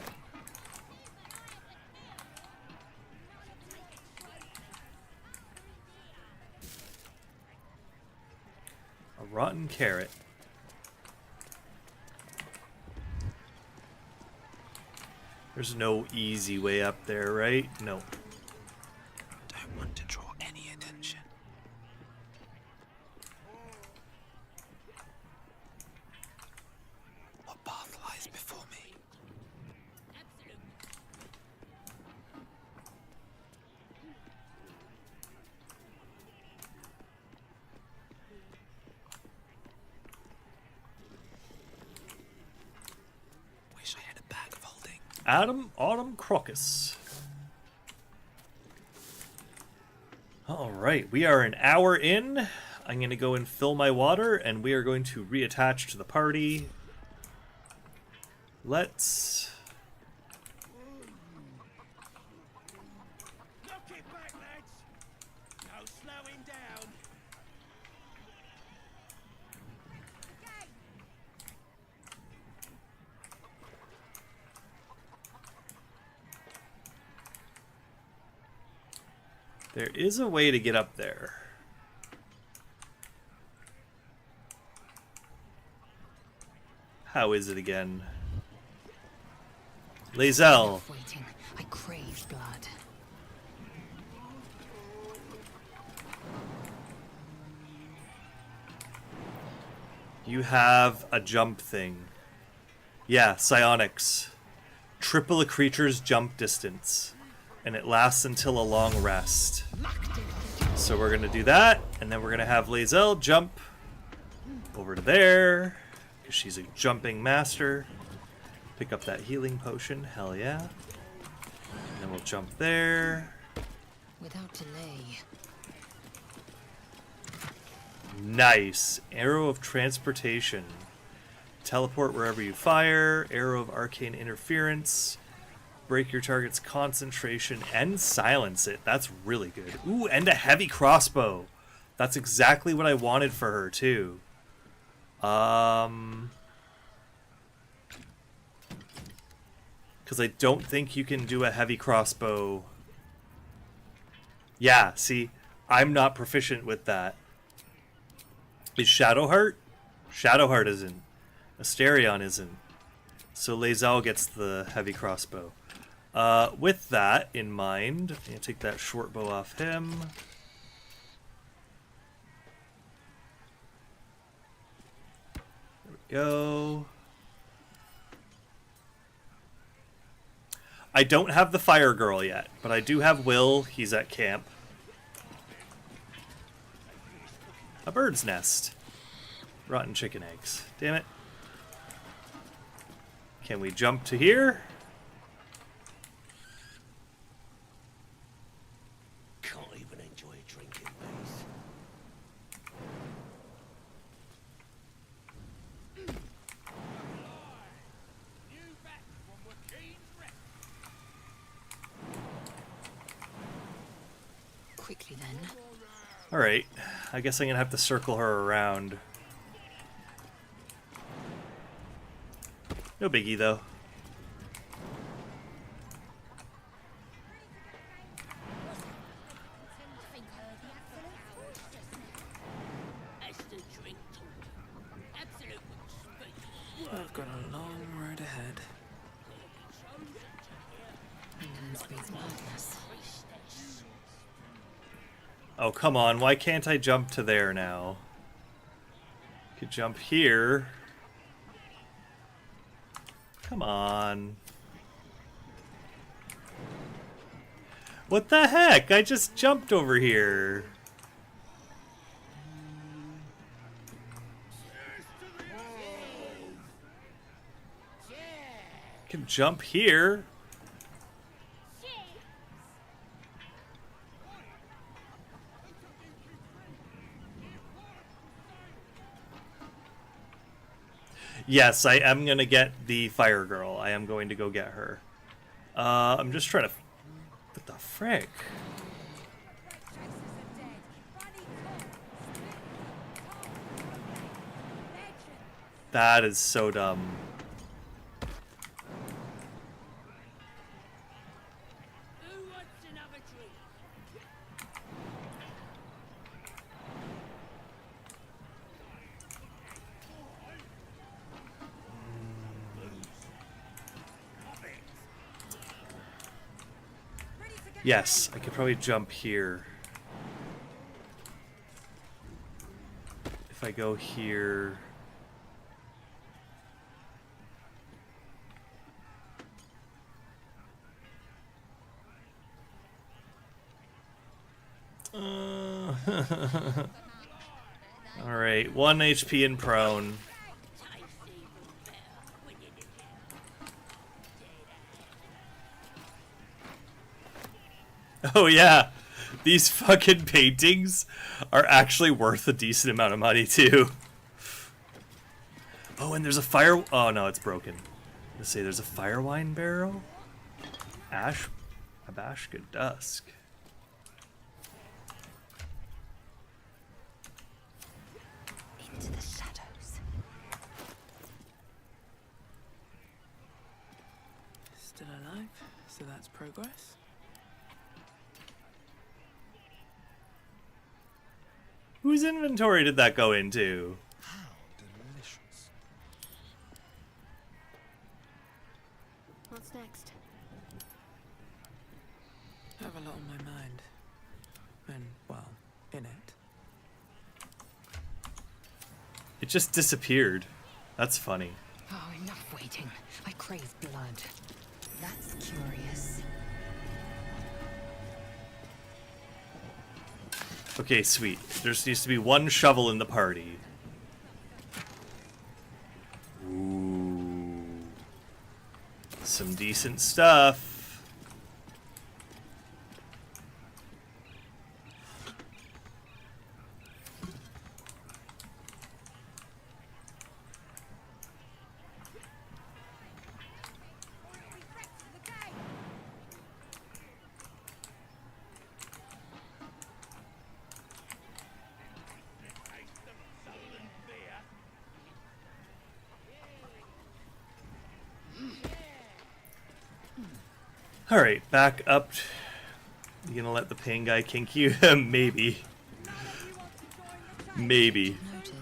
A: A rotten carrot. There's no easy way up there, right? No.
K: Don't want to draw any attention. What path lies before me? Wish I had a bag of holding.
A: Autumn Crocus. Alright, we are an hour in. I'm going to go and fill my water, and we are going to reattach to the party. Let's...
F: Knock it back, lads. No slowing down.
A: There is a way to get up there. How is it again? Lae'zel.
H: Waiting. I crave blood.
A: You have a jump thing. Yeah, psionics. Triple a creature's jump distance. And it lasts until a long rest. So we're going to do that, and then we're going to have Lae'zel jump over to there, because she's a jumping master. Pick up that healing potion, hell yeah. And then we'll jump there.
H: Without delay.
A: Nice. Arrow of Transportation. Teleport wherever you fire. Arrow of Arcane Interference. Break your target's concentration and silence it. That's really good. Ooh, and a heavy crossbow. That's exactly what I wanted for her, too. Because I don't think you can do a heavy crossbow Yeah, see, I'm not proficient with that. Is Shadowheart? Shadowheart isn't. Asterion isn't. So Lae'zel gets the heavy crossbow. With that in mind, I'm going to take that short bow off him. There we go. I don't have the Fire Girl yet, but I do have Will. He's at camp. A bird's nest. Rotten chicken eggs. Damn it. Can we jump to here?
F: Can't even enjoy a drink in peace.
H: Quickly then.
A: Alright. I guess I'm gonna have to circle her around. No biggie, though.
K: I've got a long road ahead.
A: Oh, come on. Why can't I jump to there now? Could jump here. Come on. What the heck? I just jumped over here. I can jump here. Yes, I am going to get the Fire Girl. I am going to go get her. I'm just trying to... What the frick? That is so dumb. Yes, I could probably jump here. If I go here... Alright, 1 HP and prone. Oh yeah, these fucking paintings are actually worth a decent amount of money too. Oh, and there's a fire... Oh no, it's broken. Let's see, there's a fire wine barrel. Abashka Dusk.
H: Into the shadows.
K: Still alive, so that's progress.
A: Whose inventory did that go into?
K: How delicious.
I: What's next?
K: I have a lot on my mind. And, well, in it.
A: It just disappeared. That's funny.
H: Oh, enough waiting. I crave blood. That's curious.
A: Okay, sweet. There needs to be 1 shovel in the party. Ooh. Some decent stuff. Alright, back up You gonna let the pain guy kink you? Maybe. Maybe.
H: Noted.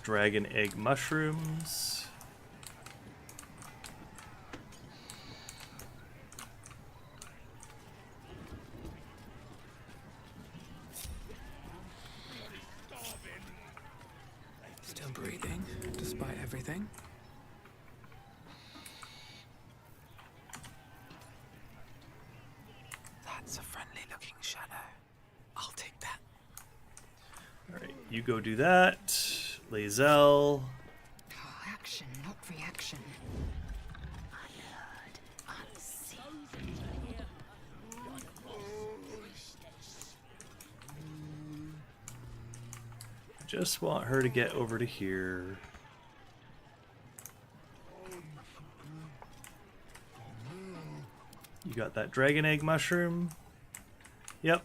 A: Dragon egg mushrooms.
K: Still breathing, despite everything. That's a friendly-looking shadow. I'll take that.
A: Alright, you go do that. Lae'zel.
G: Action, not reaction.
A: Just want her to get over to here. You got that dragon egg mushroom? Yep.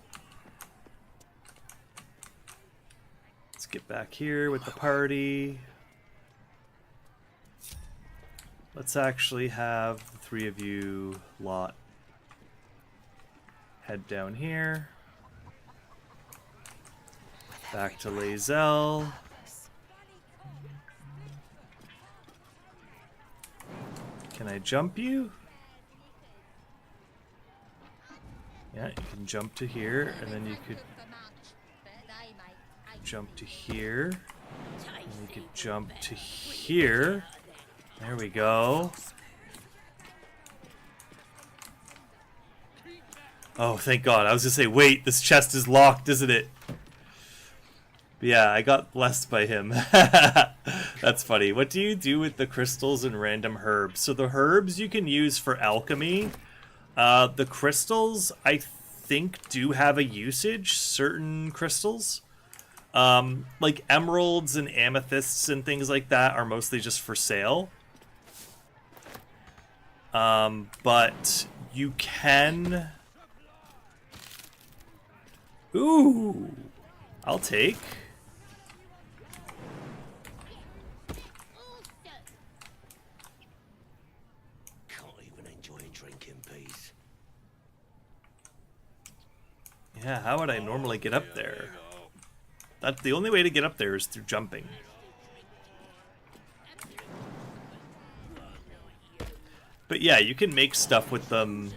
A: Let's get back here with the party. Let's actually have the three of you lot head down here. Back to Lae'zel. Can I jump you? Yeah, you can jump to here, and then you could jump to here. And you could jump to here. There we go. Oh, thank God. I was gonna say, wait, this chest is locked, isn't it? But yeah, I got blessed by him. That's funny. What do you do with the crystals and random herbs? So the herbs you can use for alchemy. The crystals, I think, do have a usage. Certain crystals. Like emeralds and amethysts and things like that are mostly just for sale. But you can... Ooh! I'll take... Yeah, how would I normally get up there? That's the only way to get up there is through jumping. But yeah, you can make stuff with them.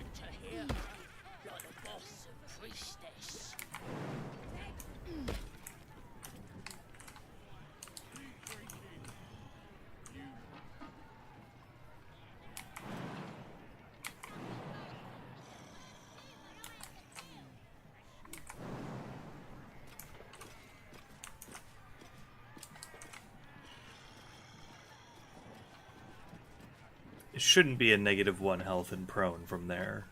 A: It shouldn't be a -1 health and prone from there.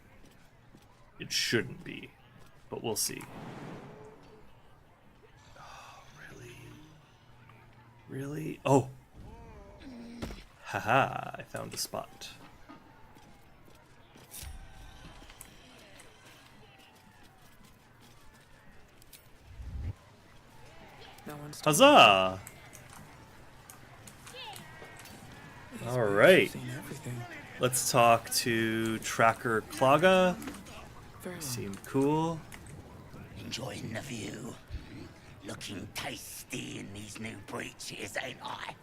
A: It shouldn't be, but we'll see. Oh, really? Really? Oh! Haha, I found a spot.
K: No one's
A: Huzzah! Alright. Let's talk to Tracker Claga. Seemed cool.
L: Enjoying the view. Looking tasty in these new breeches, ain't I?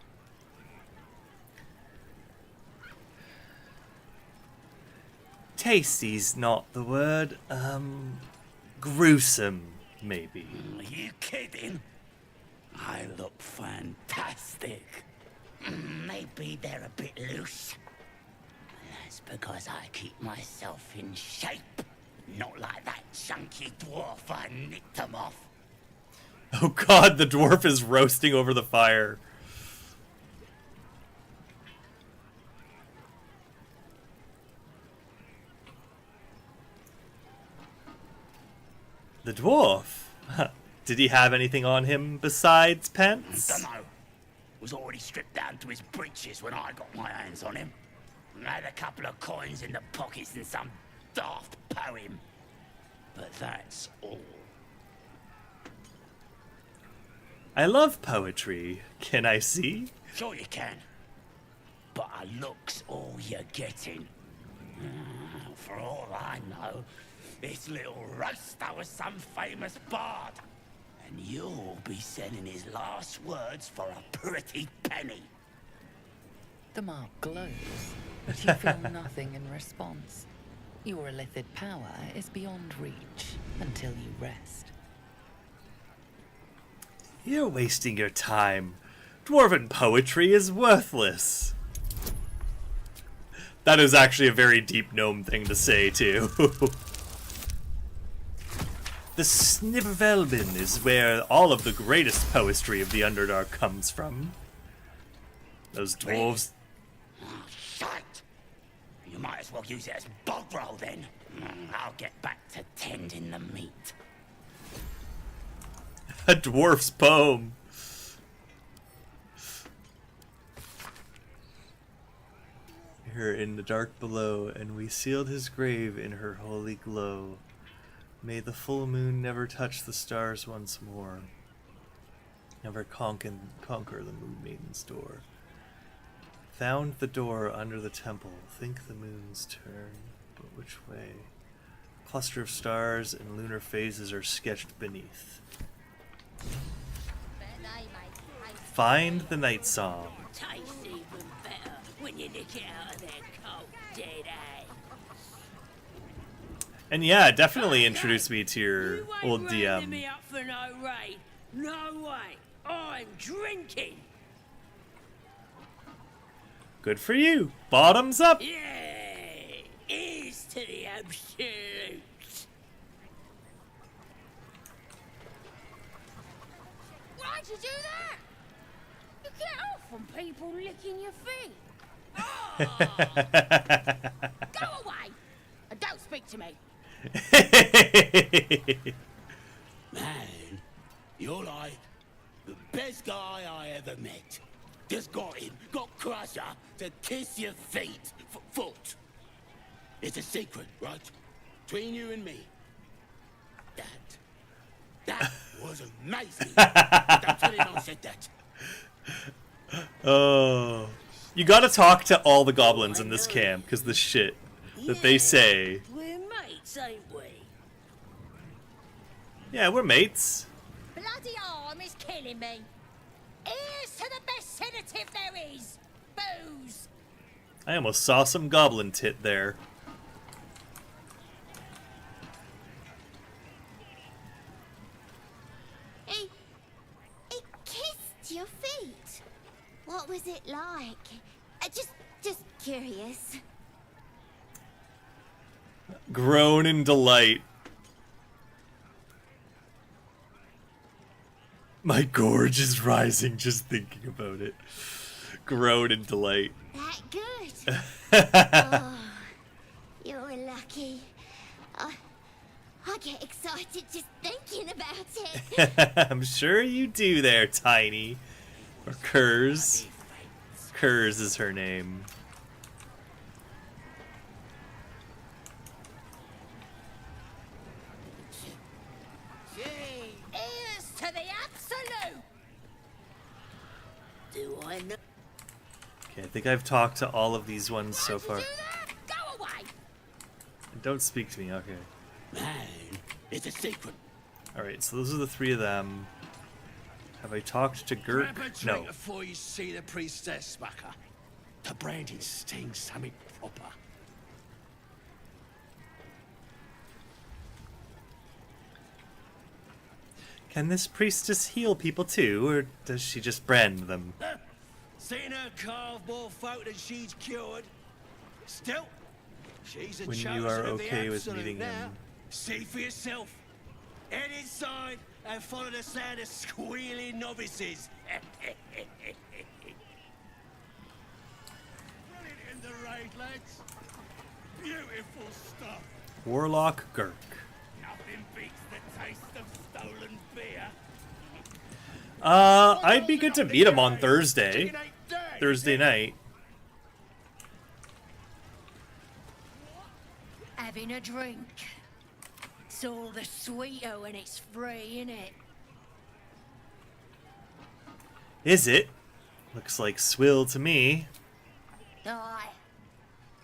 A: Tasty's not the word. Gruesome, maybe.
L: Are you kidding? I look fantastic. Maybe they're a bit loose. That's because I keep myself in shape. Not like that chunky dwarf I nicked them off.
A: Oh God, the dwarf is roasting over the fire. The dwarf? Did he have anything on him besides pants?
L: Dunno. Was already stripped down to his breeches when I got my hands on him. Had a couple of coins in the pockets and some daft poem. But that's all.
A: I love poetry. Can I see?
L: Sure you can. But a look's all you're getting. For all I know, this little roaster was some famous bard. And you'll be sending his last words for a pretty penny.
H: The mark glows, but you feel nothing in response. Your illithid power is beyond reach until you rest.
A: You're wasting your time. Dwarven poetry is worthless. That is actually a very deep gnome thing to say, too. The Snibbervelbin is where all of the greatest poetry of the Underdark comes from. Those dwarves...
L: Oh, shite! You might as well use it as bog roll, then. I'll get back to tending the meat.
A: A dwarf's poem. Her in the dark below, and we sealed his grave in her holy glow. May the full moon never touch the stars once more. Never conquer the moon maiden's door. Found the door under the temple. Think the moon's turn, but which way? Cluster of stars and lunar phases are sketched beneath. Find the night song.
G: Tastes even better when you nick it out of their cold dead eye.
A: And yeah, definitely introduce me to your old
G: You ain't rounding
A: DM.
G: me up for no raid. No way. I'm drinking.
A: Good for you. Bottoms up.
G: Yeah. Here's to the absolute. Why'd you do that? You get off on people licking your feet. Oh. Go away and don't speak to me.
L: Man, you're like the best guy I ever met. Just got Crusher to kiss your feet. Foot. It's a secret, right? Between you and me. That was amazing. Don't tell him I said that.
A: Oh. You gotta talk to all the goblins in this camp, because the shit that they say.
G: We're mates, ain't we?
A: Yeah, we're mates.
G: Bloody arm is killing me. Here's to the best sedative there is. Booze.
A: I almost saw some goblin tit there.
I: He kissed your feet. What was it like? Just curious.
A: Groan in delight. My gorge is rising just thinking about it. Groan in delight.
I: That good. Oh, you're lucky. I get excited just thinking about it.
A: I'm sure you do there, Tiny. Or Kurz. Kurz is her name.
G: Here's to the absolute. Do I know?
A: Okay, I think I've talked to all of these ones so far.
G: Go away.
A: Don't speak to me, okay.
L: Man, it's a secret.
A: Alright, so those are the three of them. Have I talked to Gurk?
F: Grab a drink
A: No.
F: before you see the priestess, Smacker. The branding stings something proper.
A: Can this priestess heal people too, or does she just brand them?
F: Seen her carve more folk than she's cured. Still, she's a
A: When you
F: chosen
A: are
F: of the
A: okay with
F: absolute
A: meeting
F: now.
A: him.
F: See for yourself. Head inside and follow the sound of squealing novices. Brilliant in the raid, lads. Beautiful stuff.
A: Warlock Gurk.
F: Nothing Nothing beats the taste of stolen beer.
A: I'd be good to meet him on Thursday. Thursday night.
G: Having a drink. It's all the sweeter when it's free, innit?
A: Is it? Looks like swill to me.
G: Aye.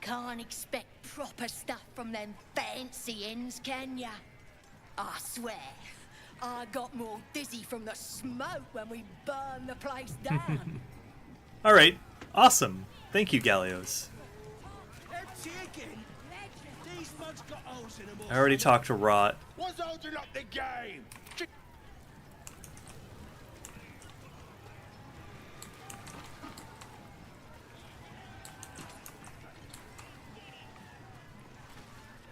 G: Can't expect proper stuff from them fancy inns, can ya? I swear, I got more dizzy from the smoke when we burned the place down.
A: Alright, awesome. Thank you, Gallios. I already talked to Rot.
F: What's holding up the game?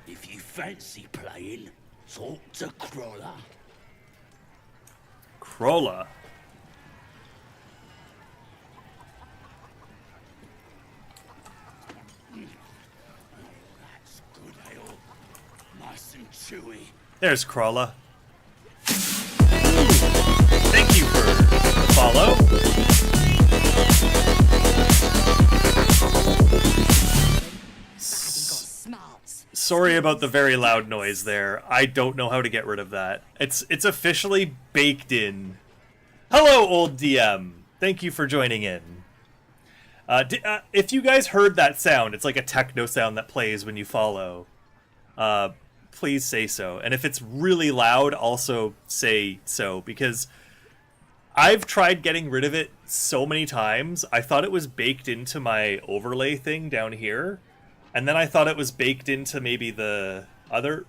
F: If you fancy playing, talk to Crawler.
A: Crawler.
F: That's good ale. Nice and chewy.
A: There's Crawler. Thank you for the follow. Sorry about the very loud noise there. I don't know how to get rid of that. It's officially baked in. Hello, old DM. Thank you for joining in. If you guys heard that sound, it's like a techno sound that plays when you follow. Please say so. And if it's really loud, also say so, because I've tried getting rid of it so many times. I thought it was baked into my overlay thing down here. And then I thought it was baked into maybe the other...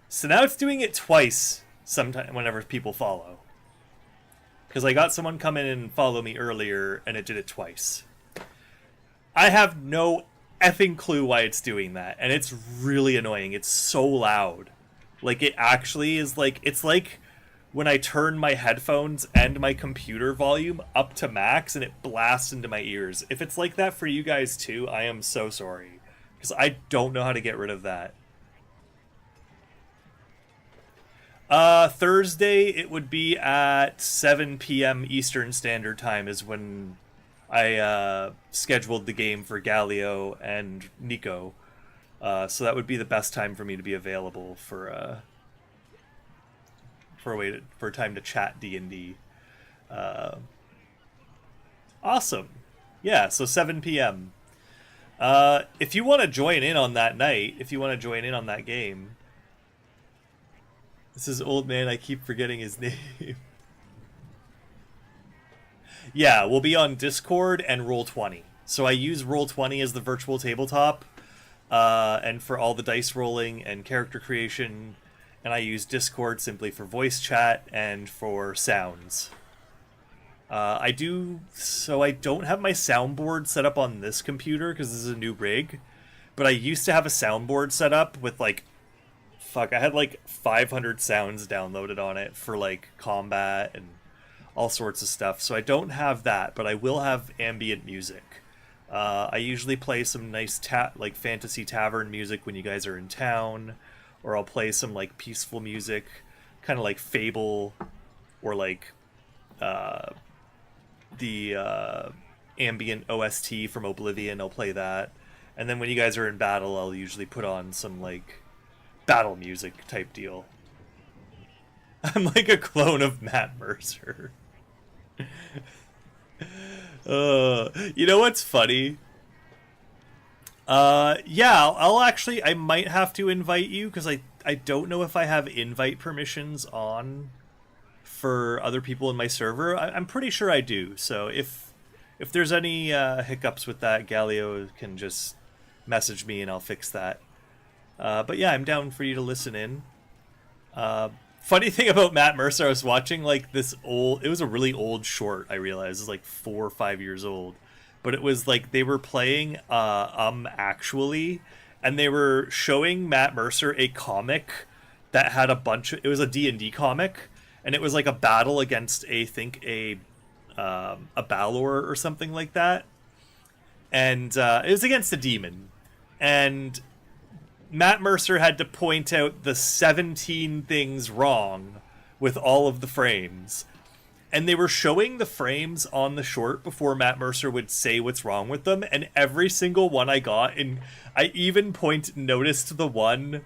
A: So now it's doing it twice sometime whenever people follow. Because I got someone come in and follow me earlier, and it did it twice. I have no effing clue why it's doing that, and it's really annoying. It's so loud. Like, it actually is like... It's like when I turn my headphones and my computer volume up to max and it blasts into my ears. If it's like that for you guys too, I am so sorry. Because I don't know how to get rid of that. Thursday, it would be at 7 p.m. Eastern Standard Time is when I scheduled the game for Galio and Nico. So that would be the best time for me to be available for time to chat D&D. Awesome. Yeah, so 7 p.m. If you want to join in on that night, if you want to join in on that game... This is old man, I keep forgetting his name. Yeah, we'll be on Discord and Roll20. So I use Roll20 as the virtual tabletop, and for all the dice rolling and character creation, and I use Discord simply for voice chat and for sounds. I don't have my soundboard set up on this computer because this is a new rig, but I used to have a soundboard set up with I had 500 sounds downloaded on it for combat and all sorts of stuff. So I don't have that, but I will have ambient music. I usually play some nice fantasy tavern music when you guys are in town, or I'll play some peaceful music, kind of like Fable, or the ambient OST from Oblivion. I'll play that, and then when you guys are in battle, I'll usually put on some battle music type deal. I'm like a clone of Matt Mercer. You know what's funny? Yeah, I might have to invite you, because I don't know if I have invite permissions on for other people in my server. I'm pretty sure I do, so if there's any hiccups with that, Galio can just message me and I'll fix that. But yeah, I'm down for you to listen in. Funny thing about Matt Mercer, I was watching it was a really old short, I realized. It was 4 or 5 years old. But it was they were playing Actually, and they were showing Matt Mercer a comic that had it was a D&D comic, and it was a battle against a Balor or something like that. and it was against a demon, and Matt Mercer had to point out the 17 things wrong with all of the frames. And they were showing the frames on the short before Matt Mercer would say what's wrong with them, and every single one I got, and I even noticed the one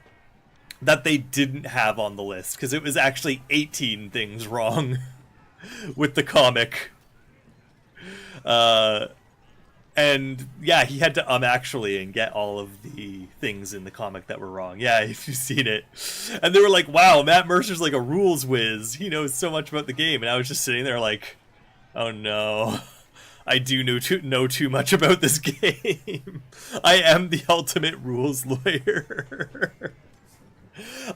A: that they didn't have on the list, because it was actually 18 things wrong with the comic. And yeah, he had to actually and get all of the things in the comic that were wrong. Yeah, if you've seen it. And they were like, wow, Matt Mercer's like a rules whiz. He knows so much about the game. And I was just sitting there like, oh no, I do know too much about this game. I am the ultimate rules lawyer.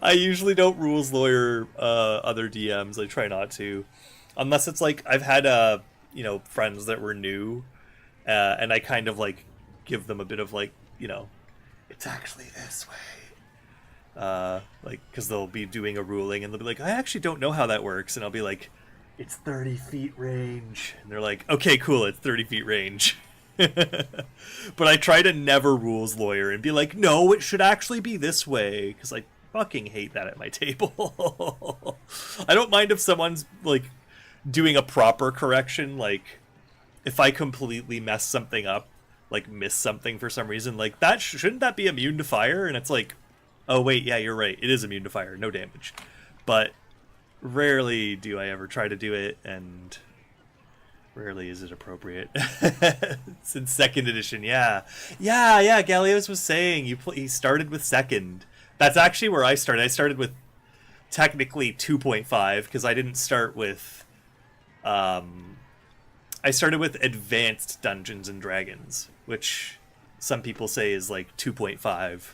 A: I usually don't rules lawyer other DMs. I try not to. Unless it's like, I've had, friends that were new. And I kind of like give them a bit of like, it's actually this way. Because they'll be doing a ruling and they'll be like, I actually don't know how that works. And I'll be like, it's 30 feet range. And they're like, okay, cool, it's 30 feet range. But I try to never rules lawyer and be like, no, it should actually be this way. Because I fucking hate that at my table. I don't mind if someone's like doing a proper correction, like, if I completely mess something up, like miss something for some reason, like that shouldn't that be immune to fire? And it's like, oh wait, yeah, you're right, it is immune to fire, no damage. But rarely do I ever try to do it, and rarely is it appropriate. Since 2nd edition, yeah, Gallios was saying he started with 2nd. That's actually where I started. I started with technically 2.5 because I didn't start with I started with Advanced Dungeons and Dragons, which some people say is like 2.5.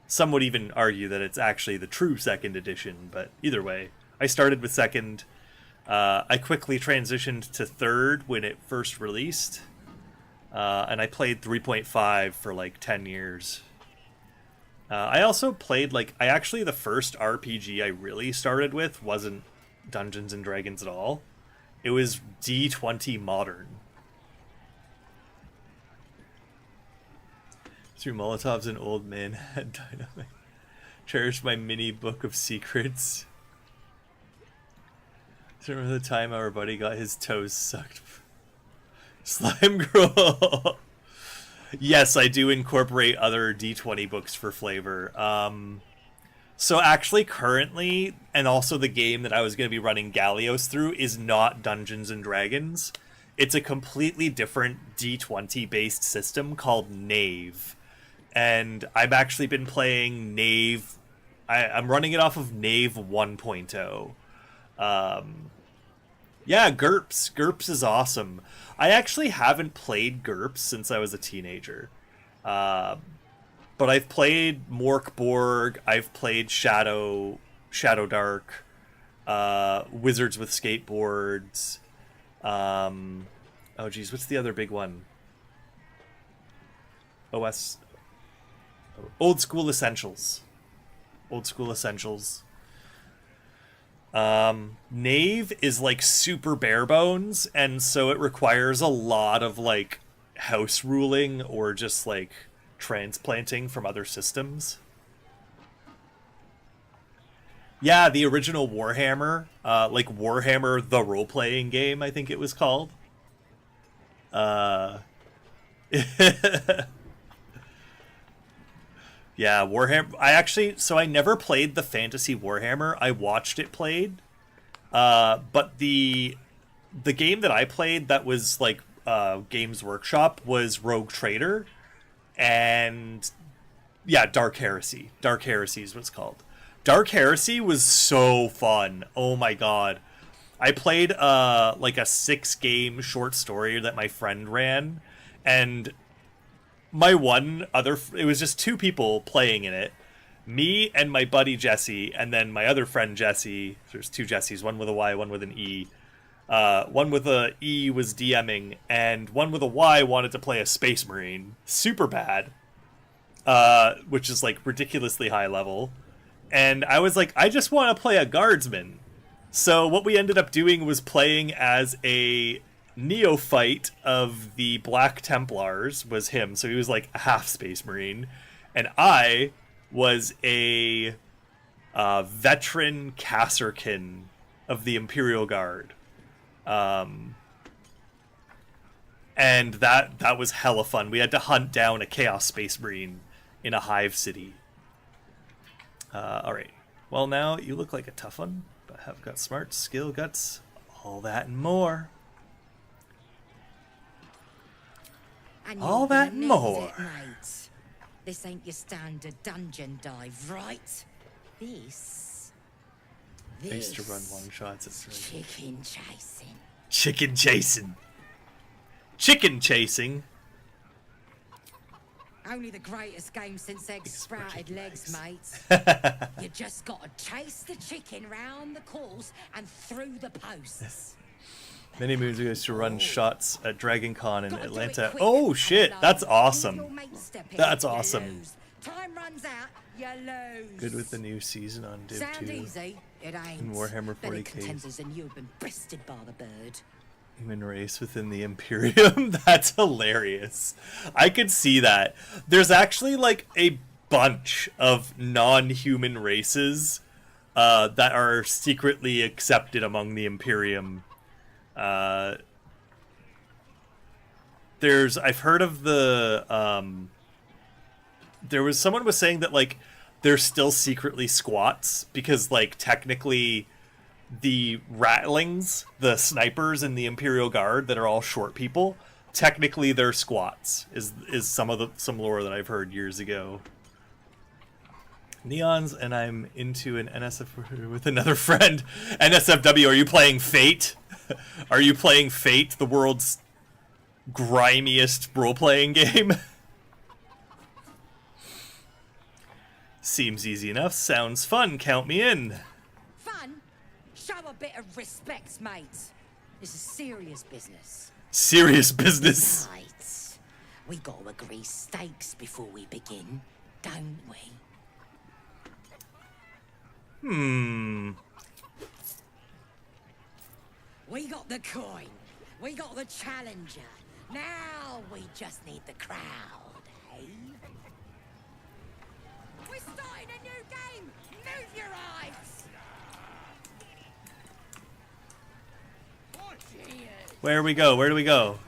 A: Some would even argue that it's actually the true 2nd edition, but either way, I started with 2nd. I quickly transitioned to 3rd when it first released, and I played 3.5 for like 10 years. I also played the first RPG I really started with wasn't Dungeons and Dragons at all. It was D20 Modern. Through Molotovs and Old Man had dynamite. Cherished my mini book of secrets. Do you remember the time our buddy got his toes sucked? Slime Girl. Yes, I do incorporate other D20 books for flavor. So actually, currently, and also the game that I was going to be running Gallios through is not Dungeons and Dragons. It's a completely different D20-based system called Knave. And I've actually been playing Knave. I'm running it off of Knave 1.0. Yeah, GURPS. GURPS is awesome. I actually haven't played GURPS since I was a teenager. But I've played Morkborg, I've played Shadow Dark, Wizards with Skateboards. Oh geez, what's the other big one? Old School Essentials. Knave is like super bare bones, and so it requires a lot of like house ruling or just like transplanting from other systems. Yeah, the original Warhammer, like Warhammer the role-playing game, I think it was called. Yeah, Warhammer. I never played the fantasy Warhammer. I watched it played. But the game that I played that was like Games Workshop was Rogue Trader. And yeah, Dark Heresy. Dark Heresy is what it's called. Dark Heresy was so fun. Oh my god. I played like a 6-game short story that my friend ran, and it was just 2 people playing in it. Me and my buddy Jesse, and then my other friend Jesse. There's 2 Jessies, one with a Y, one with an E. One with a E was DMing, and one with a Y wanted to play a Space Marine. Super bad. Which is like ridiculously high level. And I was like, I just want to play a guardsman. So what we ended up doing was playing as a neophyte of the Black Templars was him, so he was like a half Space Marine, and I was a veteran Kasserkin of the Imperial Guard. And that was hella fun. We had to hunt down a Chaos Space Marine in a hive city. Alright. Well, now you look like a tough one, but have got smarts, skill, guts, all that and more. All that and more.
M: This ain't your standard dungeon dive, right? This
A: I used to run long shots at
M: chicken chasing.
A: Chicken chasing. Chicken chasing.
M: Only the greatest game since eggs sprouted legs, mate. You just gotta chase the chicken round the course and through the posts.
A: Many moons ago, I used to run shots at Dragon Con in Atlanta. Oh shit, that's awesome. That's awesome.
M: Time runs out, you lose.
A: Good with the new season on Div 2.
M: Sound easy? It ain't.
A: In Warhammer 40k.
M: Better contenders than you have been breasted by the bird.
A: Human race within the Imperium. That's hilarious. I could see that. There's actually like a bunch of non-human races that are secretly accepted among the Imperium. I've heard of the there was someone was saying that like they're still secretly squats because like technically the ratlings, the snipers in the Imperial Guard that are all short people, technically they're squats is some lore that I've heard years ago. Neons, and I'm into an NSF with another friend. NSFW, are you playing Fate? Are you playing Fate, the world's grimiest role-playing game? Seems easy enough. Sounds fun. Count me in.
M: Fun? Show a bit of respect, mate. This is serious business.
A: Serious business.
M: Right. We gotta agree stakes before we begin, don't we? We got the coin. We got the challenger. Now we just need the crowd, eh? We're starting a new game. Move your eyes.
A: Where do we go? Where do we go?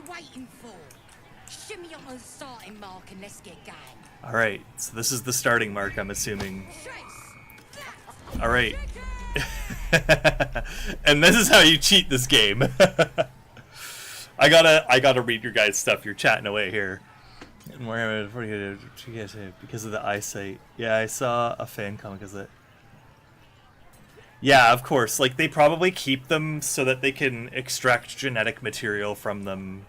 M: Waiting for? Shimmy on the starting mark and let's get going.
A: Alright, so this is the starting mark, I'm assuming. Alright. And this is how you cheat this game. I gotta read your guys' stuff. You're chatting away here. Because of the eyesight. Yeah, I saw a fan comic of it. Yeah, of course. Like, they probably keep them so that they can extract genetic material from them.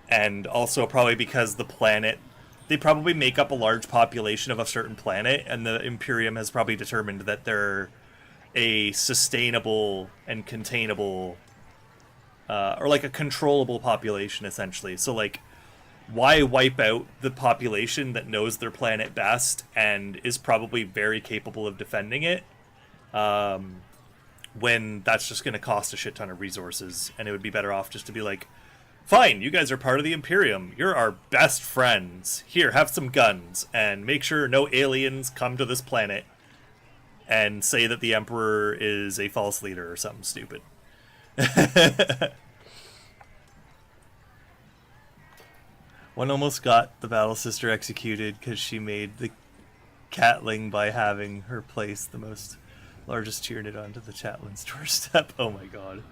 A: And also probably because the planet... They probably make up a large population of a certain planet, and the Imperium has probably determined that they're a sustainable and containable... or like a controllable population, essentially. So, like, why wipe out the population that knows their planet best and is probably very capable of defending it? When that's just going to cost a shit ton of resources, and it would be better off just to be like, fine, you guys are part of the Imperium. You're our best friends. Here, have some guns, and make sure no aliens come to this planet and say that the Emperor is a false leader or something stupid. One almost got the Battle Sister executed because she made the catling by having her place the largest Tyranid onto the Chatlin's doorstep. Oh my god.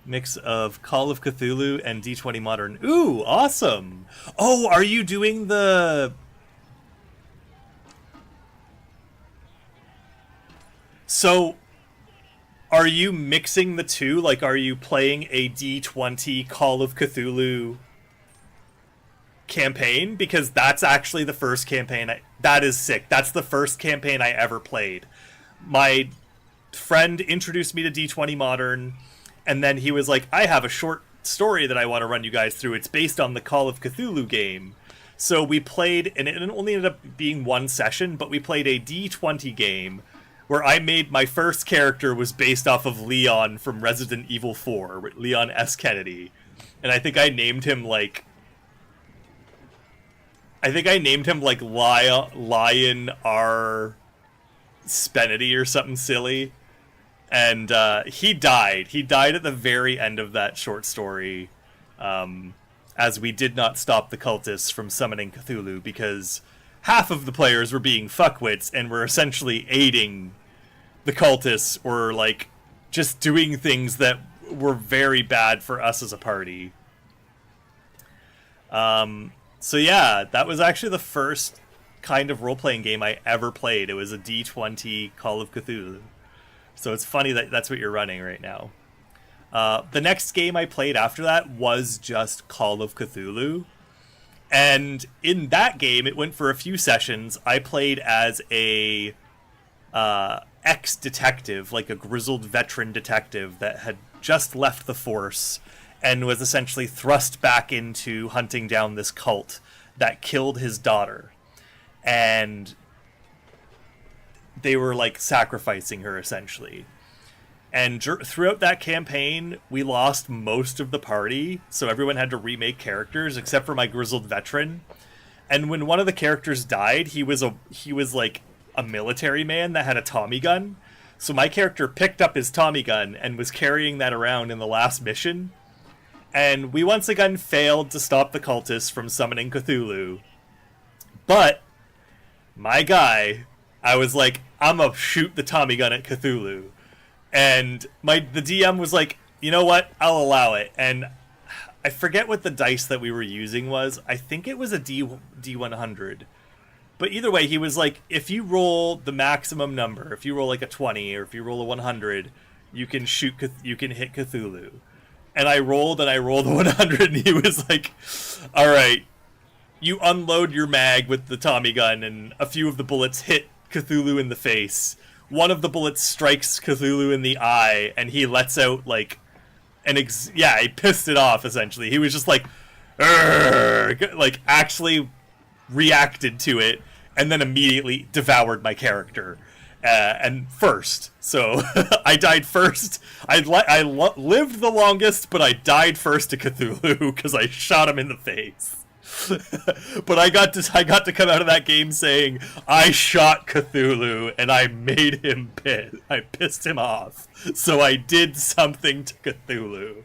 A: Mix of Call of Cthulhu and D20 Modern. Ooh, awesome! Oh, are you doing the... So, are you mixing the two? Like, are you playing a D20 Call of Cthulhu campaign, because that's actually the first campaign that is sick. That's the first campaign I ever played. My friend introduced me to D20 Modern, and then he was like, I have a short story that I want to run you guys through. It's based on the Call of Cthulhu game. So we played, and it only ended up being one session, but we played a D20 game where I made my first character was based off of Leon from Resident Evil 4, Leon S. Kennedy. And I think I named him like Lion R. Spenity or something silly. And he died. He died at the very end of that short story, as we did not stop the cultists from summoning Cthulhu, because half of the players were being fuckwits and were essentially aiding the cultists, or like just doing things that were very bad for us as a party. So yeah, that was actually the first kind of role-playing game I ever played. It was a D20 Call of Cthulhu. So it's funny that that's what you're running right now. The next game I played after that was just Call of Cthulhu. And in that game, it went for a few sessions. I played as a ex-detective, like a grizzled veteran detective that had just left the force and was essentially thrust back into hunting down this cult that killed his daughter. And they were like sacrificing her essentially. And throughout that campaign, we lost most of the party, so everyone had to remake characters except for my grizzled veteran. And when one of the characters died, he was like a military man that had a Tommy gun. So my character picked up his Tommy gun and was carrying that around in the last mission. And we once again failed to stop the cultists from summoning Cthulhu. But my guy, I was like, I'm gonna shoot the Tommy gun at Cthulhu. And the DM was like, you know what? I'll allow it. And I forget what the dice that we were using was. I think it was a D100. But either way, he was like, if you roll the maximum number, if you roll like a 20 or if you roll a 100, you can hit Cthulhu. And I rolled a 100, and he was like, all right, you unload your mag with the Tommy gun, and a few of the bullets hit Cthulhu in the face. One of the bullets strikes Cthulhu in the eye, and he lets out like he pissed it off essentially. He was just like, actually reacted to it, and then immediately devoured my character. And first, so I died first. I lived the longest, but I died first to Cthulhu because I shot him in the face. But I got to come out of that game saying I shot Cthulhu and I made him pissed. I pissed him off, so I did something to Cthulhu.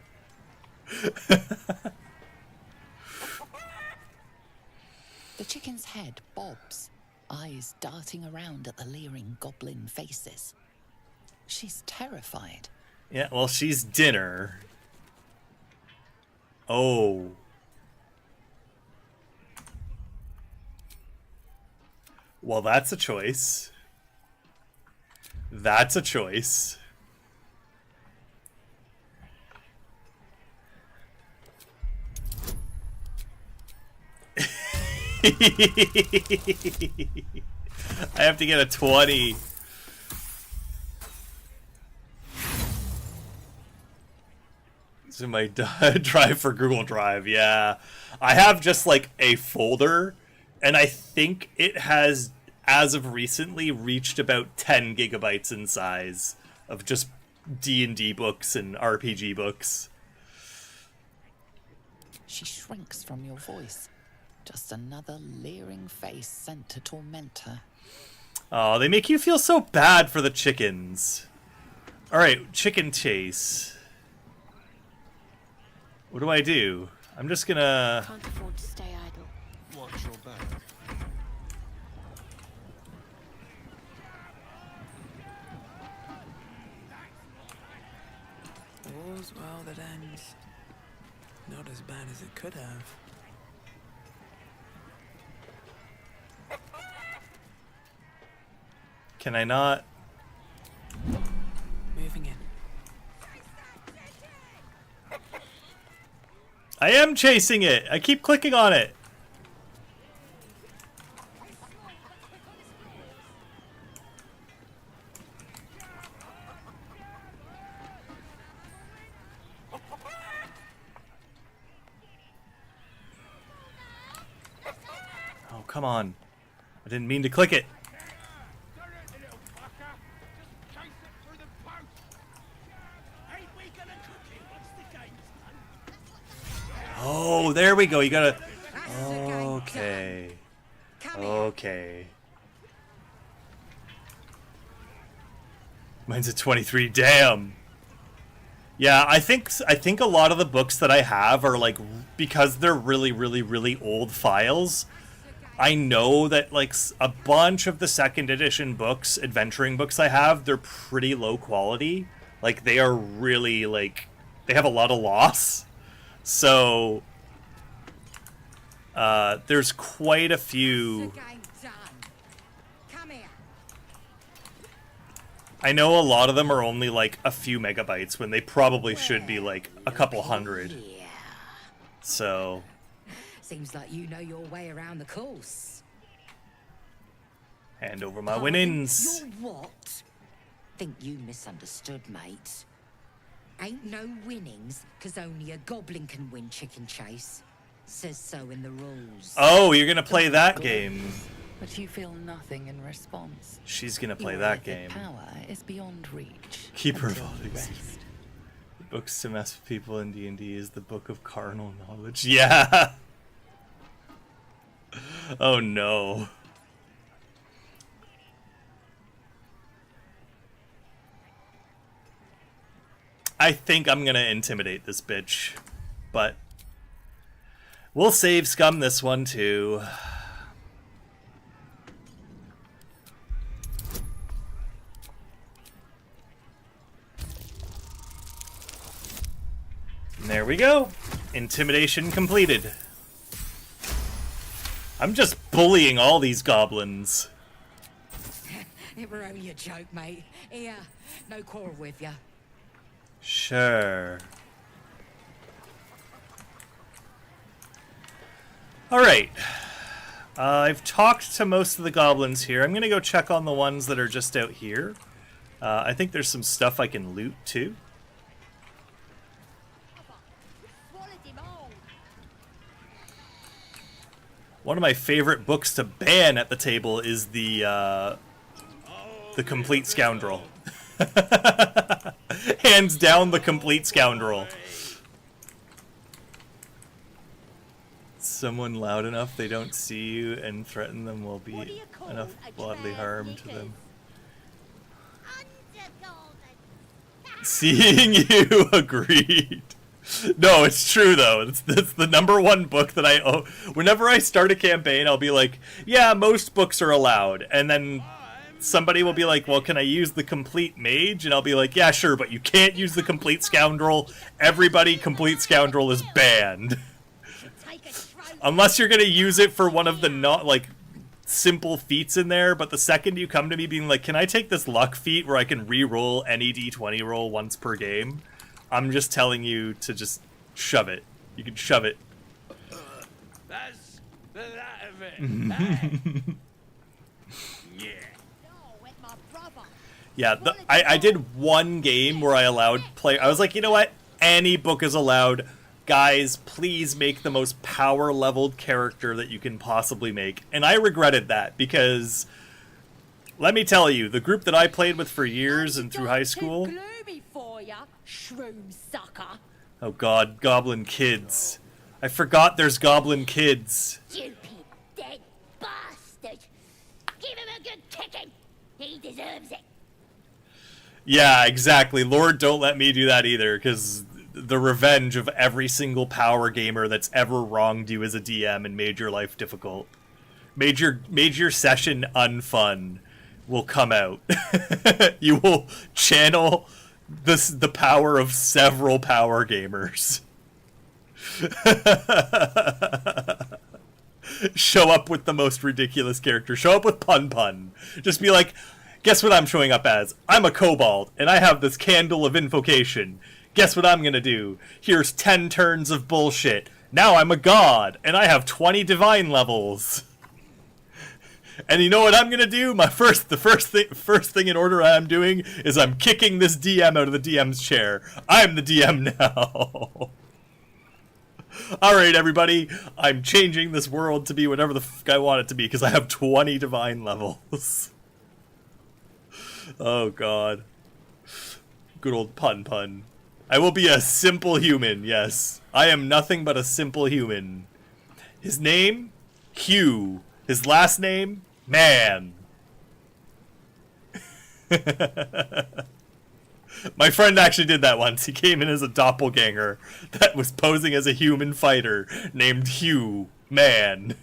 H: The chicken's head bobs, eyes darting around at the leering goblin faces. She's terrified.
A: Yeah, well, she's dinner. Oh. Well, that's a choice. That's a choice. I have to get a 20. So my drive for Google Drive, yeah. I have just like a folder, and I think it has, as of recently, reached about 10 gigabytes in size of just D&D books and RPG books.
H: She shrinks from your voice. Just another leering face sent to torment her.
A: Oh, they make you feel so bad for the chickens. Alright, chicken chase. What do I do? I'm just gonna...
I: Can't afford to stay idle.
E: Watch your back.
K: All's well that ends. Not as bad as it could have.
A: Can I not?
K: Moving in.
A: I am chasing it! I keep clicking on it! come on. I didn't mean to click it. Oh, there we go. You gotta... Okay. Okay. Mine's a 23. Damn. Yeah, I think a lot of the books that I have are like, because they're really, really, really old files, I know that like a bunch of the second edition books, adventuring books I have, they're pretty low quality. Like they are really like, they have a lot of loss. So there's quite a few. I know a lot of them are only like a few megabytes when they probably should be like a couple hundred. So
M: Seems like you know your way around the course.
A: Hand over my winnings.
M: You're what? Think you misunderstood, mate. Ain't no winnings, because only a goblin can win Chicken Chase. Says so in the rules.
A: Oh, you're gonna play that game.
H: But you feel nothing in response.
A: She's gonna play
H: Your
A: that
H: ethic
A: game.
H: Power is beyond reach.
A: Keep her
H: until you
A: voting.
H: rest.
A: The books to mess with people in D&D is the book of carnal knowledge. Yeah. Oh no. I think I'm gonna intimidate this bitch, but we'll save scum this one too. And there we go. Intimidation completed. I'm just bullying all these goblins.
M: It were only a joke, mate. Here, no quarrel with ya.
A: Sure. Alright. I've talked to most of the goblins here. I'm gonna go check on the ones that are just out here. I think there's some stuff I can loot too. One of my favorite books to ban at the table is the Complete Scoundrel. Hands down, the Complete Scoundrel. Someone loud enough they don't see you and threaten them will be enough bodily harm to them. Seeing you, agreed. No, it's true though. It's the #1 book that I own. Whenever I start a campaign, I'll be like, yeah, most books are allowed. And then somebody will be like, well, can I use the Complete Mage? And I'll be like, yeah, sure, but you can't use the Complete Scoundrel. Everybody, Complete Scoundrel is banned. Unless you're going to use it for one of the not, like, simple feats in there. But the second you come to me being like, can I take this luck feat where I can re-roll any D20 roll once per game? I'm just telling you to just shove it. You can shove it.
D: That's the that of it. Yeah.
A: Yeah, I did one game where I allowed play. I was like, you know what? Any book is allowed. Guys, please make the most power-leveled character that you can possibly make. And I regretted that because, let me tell you, the group that I played with for years and through high school...
G: Shroom sucker.
A: Oh god, goblin kids. I forgot there's goblin kids.
G: Stupid dead bastard. Give him a good kicking. He deserves it.
A: Yeah, exactly. Lord, don't let me do that either, because the revenge of every single power gamer that's ever wronged you as a DM and made your life difficult, made your session unfun, will come out. You will channel the power of several power gamers. Show up with the most ridiculous character. Show up with Pun. Just be like, guess what I'm showing up as? I'm a kobold, and I have this candle of invocation. Guess what I'm gonna do? Here's 10 turns of bullshit. Now I'm a god, and I have 20 divine levels. And you know what I'm gonna do? The first thing in order I'm doing is I'm kicking this DM out of the DM's chair. I'm the DM now. Alright, everybody. I'm changing this world to be whatever the fuck I want it to be because I have 20 divine levels. Oh, God. Good old pun. I will be a simple human, yes. I am nothing but a simple human. His name? Hugh. His last name? Man. My friend actually did that once. He came in as a doppelganger that was posing as a human fighter named Hugh Man.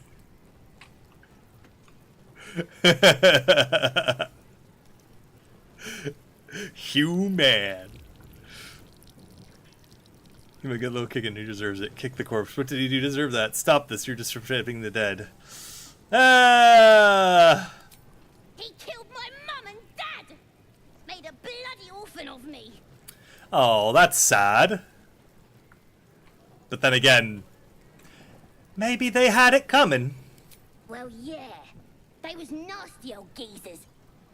A: Hugh Man. Give him a good little kicking. He deserves it. Kick the corpse. What did he do to deserve that? Stop this. You're disrespecting the dead. Ah!
I: He killed my mum and dad! Made a bloody orphan of me!
A: Oh, that's sad. But then again, maybe they had it coming.
I: Well, yeah. They was nasty old geezers.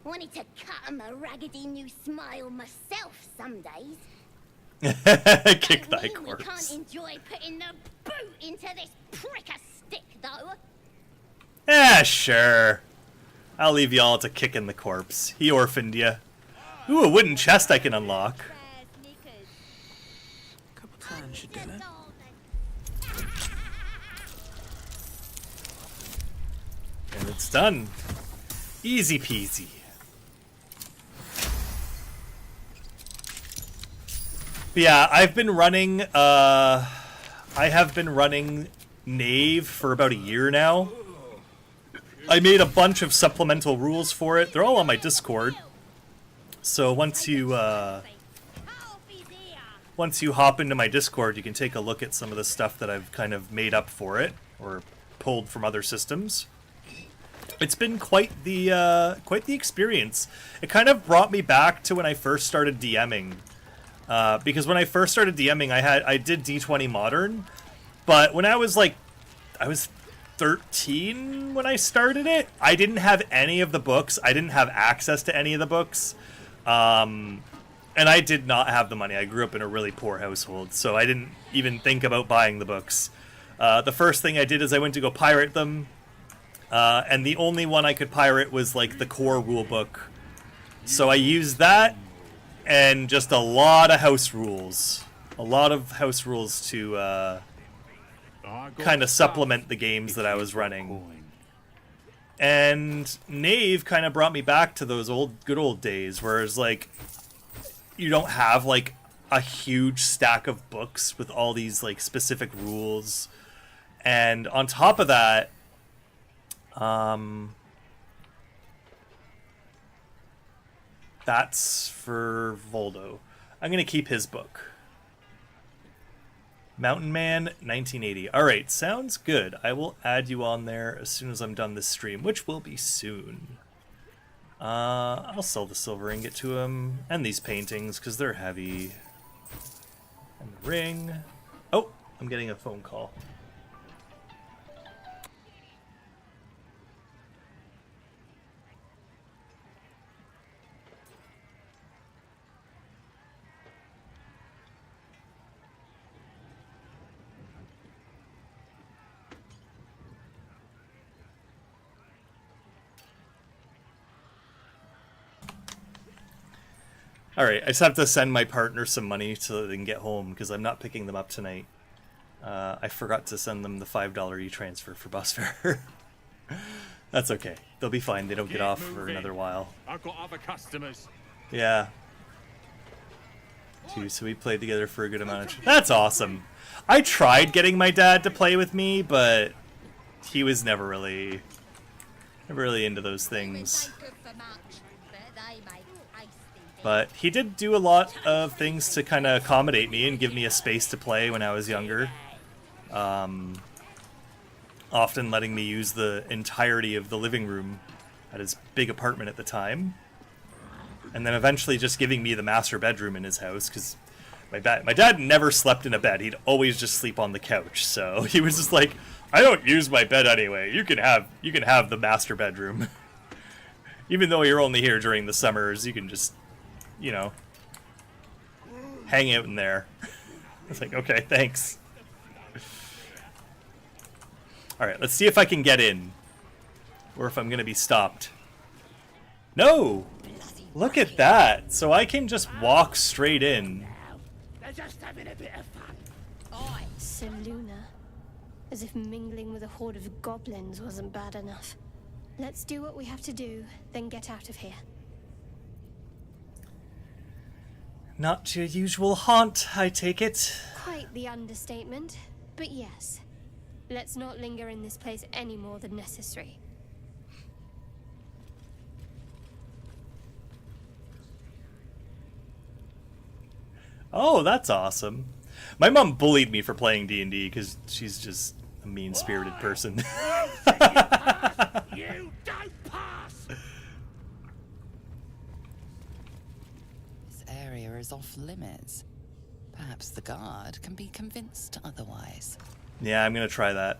I: Wanted to cut 'em a raggedy new smile myself some days.
A: Kick thy
I: We
A: corpse.
I: can't enjoy putting the boot into this prick a stick, though.
A: Yeah, sure. I'll leave y'all to kick in the corpse. He orphaned you. Ooh, a wooden chest I can unlock.
K: Couple times should do it.
A: And it's done. Easy peasy. But yeah, I've been running, I have been running Knave for about a year now. I made a bunch of supplemental rules for it. They're all on my Discord. So once you hop into my Discord, you can take a look at some of the stuff that I've kind of made up for it, or pulled from other systems. It's been quite the experience. It kind of brought me back to when I first started DMing. Because when I first started DMing, I did D20 Modern, but when I was 13 when I started it. I didn't have any of the books. I didn't have access to any of the books. And I did not have the money. I grew up in a really poor household, so I didn't even think about buying the books. The first thing I did is I went to go pirate them, and the only one I could pirate was like the core rule book. So I used that and just a lot of house rules. A lot of house rules to kind of supplement the games that I was running. And Knave kind of brought me back to those good old days, where it's like you don't have like a huge stack of books with all these like specific rules. And on top of that, that's for Voldo. I'm going to keep his book. Mountain Man 1980. Alright, sounds good. I will add you on there as soon as I'm done this stream, which will be soon. I'll sell the silver ingot to him, and these paintings, because they're heavy. And the ring. Oh, I'm getting a phone call. Alright, I just have to send my partner some money so they can get home, because I'm not picking them up tonight. I forgot to send them the $5 e-transfer for bus fare. That's okay. They'll be fine. They don't get off for another while.
D: I've got other customers.
A: Yeah. So we played together for a good amount of time. That's awesome. I tried getting my dad to play with me, but he was never really into those things. But he did do a lot of things to kind of accommodate me and give me a space to play when I was younger. Often letting me use the entirety of the living room at his big apartment at the time. And then eventually just giving me the master bedroom in his house, because my dad never slept in a bed. He'd always just sleep on the couch. So he was just like, I don't use my bed anyway. You can have the master bedroom. Even though you're only here during the summers, you can just, you know, hang out in there. I was like, okay, thanks. Alright, let's see if I can get in. Or if I'm gonna be stopped. No! Look at that! So I can just walk straight in.
L: They're just having a bit of fun.
I: Seluna. As if mingling with a horde of goblins wasn't bad enough. Let's do what we have to do, then get out of here.
A: Not your usual haunt, I take it.
I: Quite the understatement, but yes. Let's not linger in this place any more than necessary.
A: Oh, that's awesome. My mom bullied me for playing D&D because she's just a mean-spirited person.
L: You don't pass!
H: This area is off limits. Perhaps the guard can be convinced otherwise.
A: Yeah, I'm gonna try that.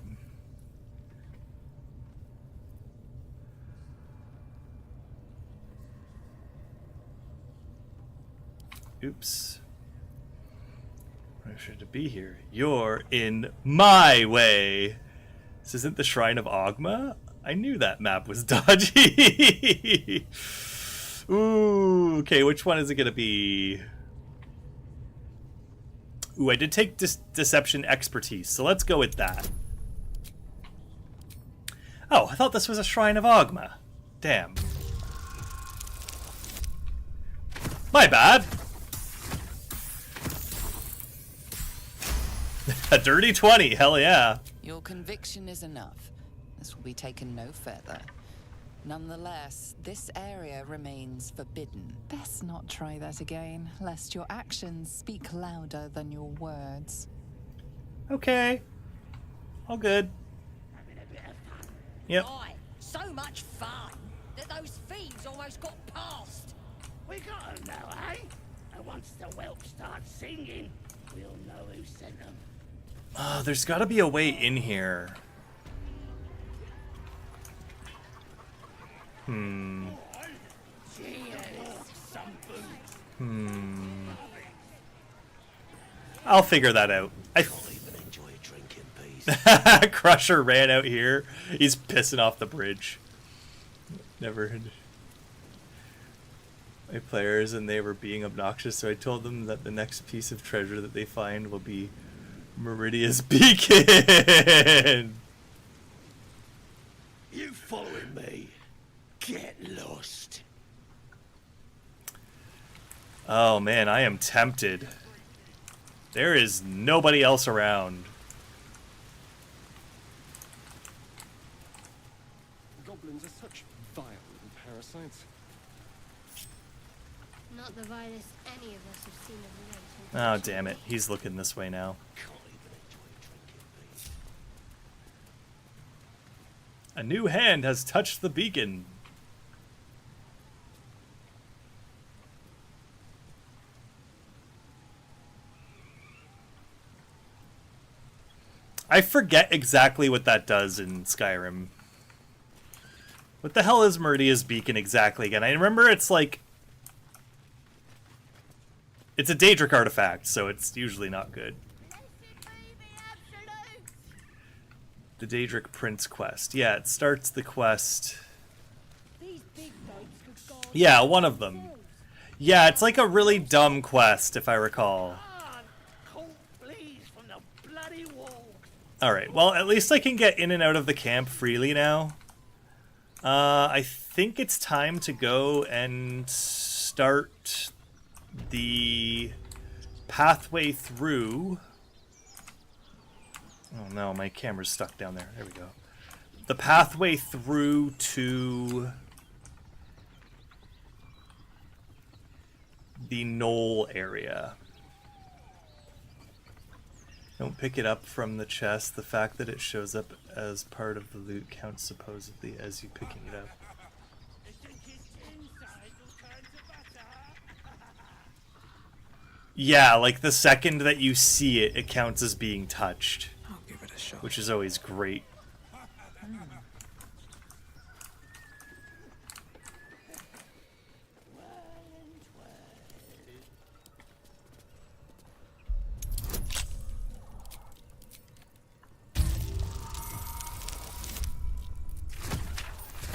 A: Oops. I should be here. You're in my way. This isn't the Shrine of Ogma? I knew that map was dodgy. Ooh, okay, which one is it gonna be? Ooh, I did take Deception Expertise, so let's go with that. Oh, I thought this was a Shrine of Ogma. Damn. My bad. A dirty 20, hell yeah.
H: Your conviction is enough. This will be taken no further. Nonetheless, this area remains forbidden. Best not try that again, lest your actions speak louder than your words.
A: Okay. All good. Yep.
M: Boy, so much fun that those fiends almost got past.
L: We got 'em now, eh? And once the whelp starts singing, we'll know who sent them.
A: There's gotta be a way in here. I'll figure that out. Crusher ran out here. He's pissing off the bridge. Never heard. My players and they were being obnoxious, so I told them that the next piece of treasure that they find will be Meridia's beacon.
F: You following me? Get lost.
A: Oh man, I am tempted. There is nobody else around.
E: Goblins are such vile little parasites.
I: Not the vilest any of us have seen of late.
A: Oh damn it, he's looking this way now. A new hand has touched the beacon. I forget exactly what that does in Skyrim. What the hell is Meridia's beacon exactly again? I remember it's like... It's a Daedric artifact, so it's usually not good. The Daedric Prince quest. Yeah, it starts the quest. Yeah, one of them. Yeah, it's like a really dumb quest, if I recall. Alright, well, at least I can get in and out of the camp freely now. I think it's time to go and start the pathway through... Oh no, my camera's stuck down there. There we go. The pathway through to the knoll area. Don't pick it up from the chest. The fact that it shows up as part of the loot counts supposedly as you picking it up. Yeah, like the second that you see it, it counts as being touched.
K: I'll give it a shot.
A: Which is always great.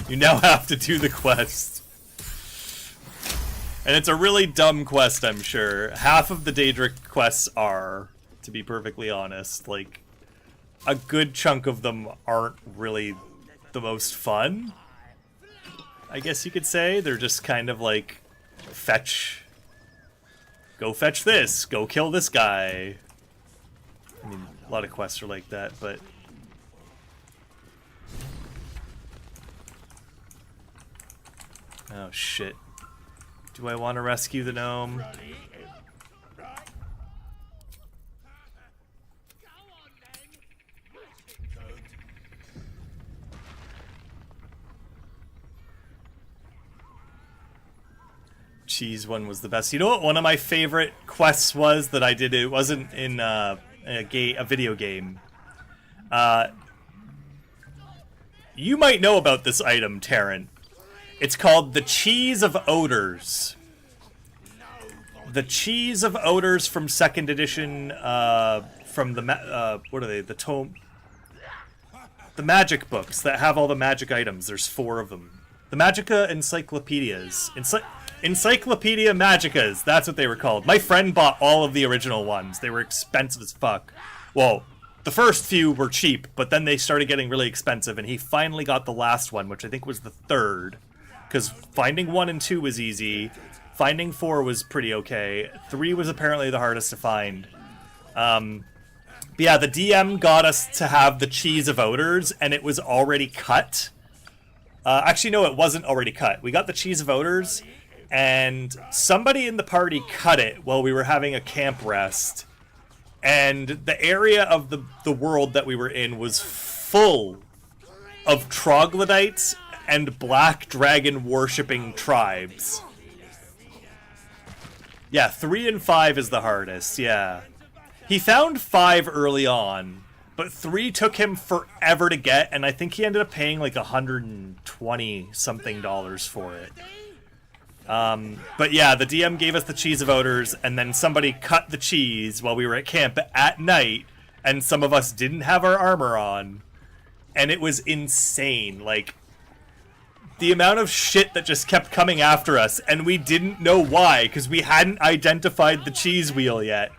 A: You now have to do the quest. And it's a really dumb quest, I'm sure. Half of the Daedric quests are, to be perfectly honest. Like, a good chunk of them aren't really the most fun, I guess you could say. They're just kind of like, go fetch this, go kill this guy. I mean, a lot of quests are like that, but... Oh, shit. Do I want to rescue the gnome? Cheese one was the best. You know what one of my favorite quests was that I did? It wasn't in a video game. You might know about this item, Taryn. It's called the Cheese of Odors. The Cheese of Odors from 2nd edition, from the, what are they? The tome... The magic books that have all the magic items. There's 4 of them. The Magica Encyclopedias. Encyclopedia Magicas. That's what they were called. My friend bought all of the original ones. They were expensive as fuck. Well, the first few were cheap, but then they started getting really expensive, and he finally got the last one, which I think was the 3rd. Because finding 1 and 2 was easy. Finding 4 was pretty okay. 3 was apparently the hardest to find. But yeah, the DM got us to have the Cheese of Odors, and it was already cut. Actually, no, it wasn't already cut. We got the Cheese of Odors, and somebody in the party cut it while we were having a camp rest. And the area of the world that we were in was full of troglodytes and black dragon worshipping tribes. Yeah, 3 and 5 is the hardest, yeah. He found 5 early on, but 3 took him forever to get, and I think he ended up paying like $120-something for it. But yeah, the DM gave us the Cheese of Odors, and then somebody cut the cheese while we were at camp at night, and some of us didn't have our armor on, and it was insane. Like, the amount of shit that just kept coming after us, and we didn't know why, because we hadn't identified the cheese wheel yet.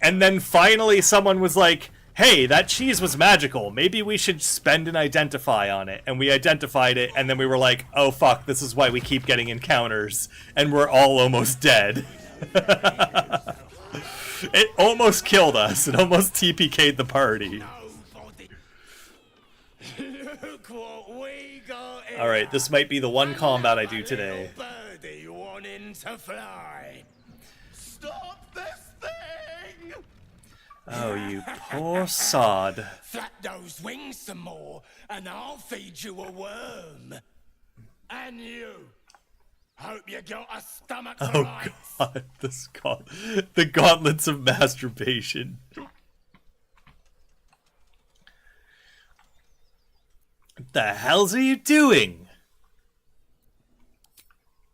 A: And then finally someone was like, hey, that cheese was magical. Maybe we should spend an identify on it. And we identified it, and then we were like, oh fuck, this is why we keep getting encounters. And we're all almost dead. It almost killed us. It almost TPK'd the party. Alright, this might be the one combat I do today.
F: Stop this thing!
A: Oh, you poor sod.
F: Flap those wings some more, and I'll feed you a worm. And you. Hope you got a stomach for rights.
A: God, the gauntlets of masturbation. What the hell's are you doing?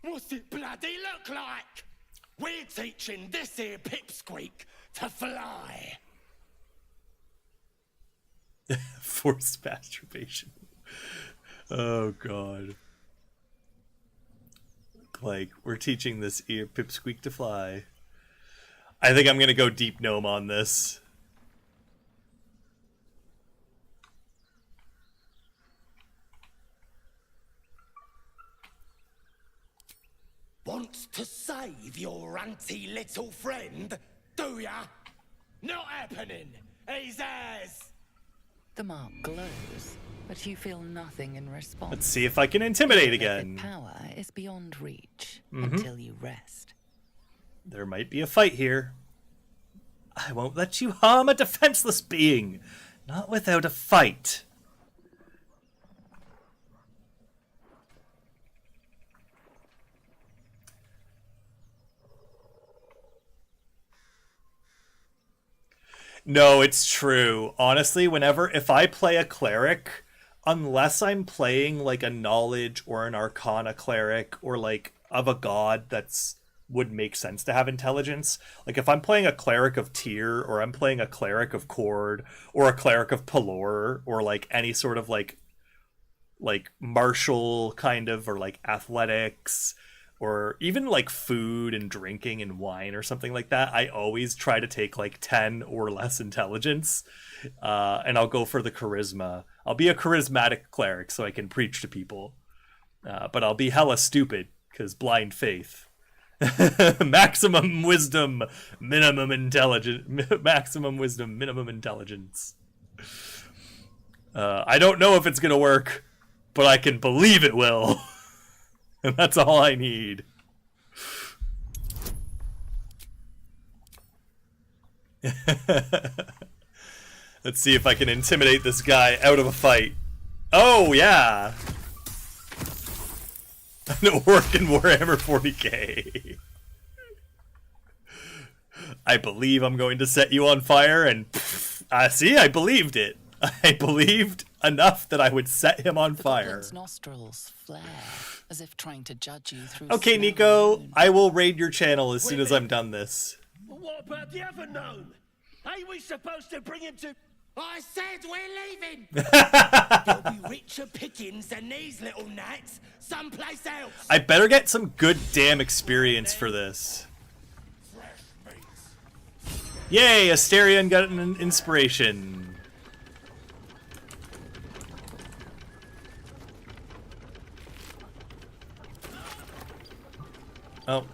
F: What's it bloody look like? We're teaching this here pipsqueak to fly.
A: Forced masturbation. Oh god. Like, we're teaching this ear pipsqueak to fly. I think I'm gonna go deep gnome on this.
F: Wants to save your ranty little friend, do ya? Not happening. He's ours.
H: The mark glows, but you feel nothing in response.
A: Let's see if I can intimidate
H: Your
A: again.
H: power is beyond reach until you rest.
A: There might be a fight here. I won't let you harm a defenseless being. Not without a fight. No, it's true. Honestly, if I play a cleric, unless I'm playing like a knowledge or an arcana cleric or like of a god would make sense to have intelligence. Like if I'm playing a cleric of Tyr, or I'm playing a cleric of Cord, or a cleric of Pelor, or like any sort of like like martial kind of, or like athletics, or even like food and drinking and wine or something like that, I always try to take like 10 or less intelligence, and I'll go for the charisma. I'll be a charismatic cleric so I can preach to people, but I'll be hella stupid because blind faith. Maximum wisdom, minimum intelligence. Maximum wisdom, minimum intelligence. I don't know if it's gonna work, but I can believe it will. And that's all I need. Let's see if I can intimidate this guy out of a fight. Oh, yeah! An orc in Warhammer 40k. I believe I'm going to set you on fire, and see, I believed it. I believed enough that I would set him on fire.
H: His nostrils flare, as if trying to judge you through.
A: Okay, Nico, I will raid your channel as soon as I'm done this.
F: What about the other gnome? Ain't we supposed to bring him to... I said we're leaving! There'll be richer pickings than these little gnats someplace else.
A: I better get some good damn experience for this. Yay, Asterion got an inspiration. Oh.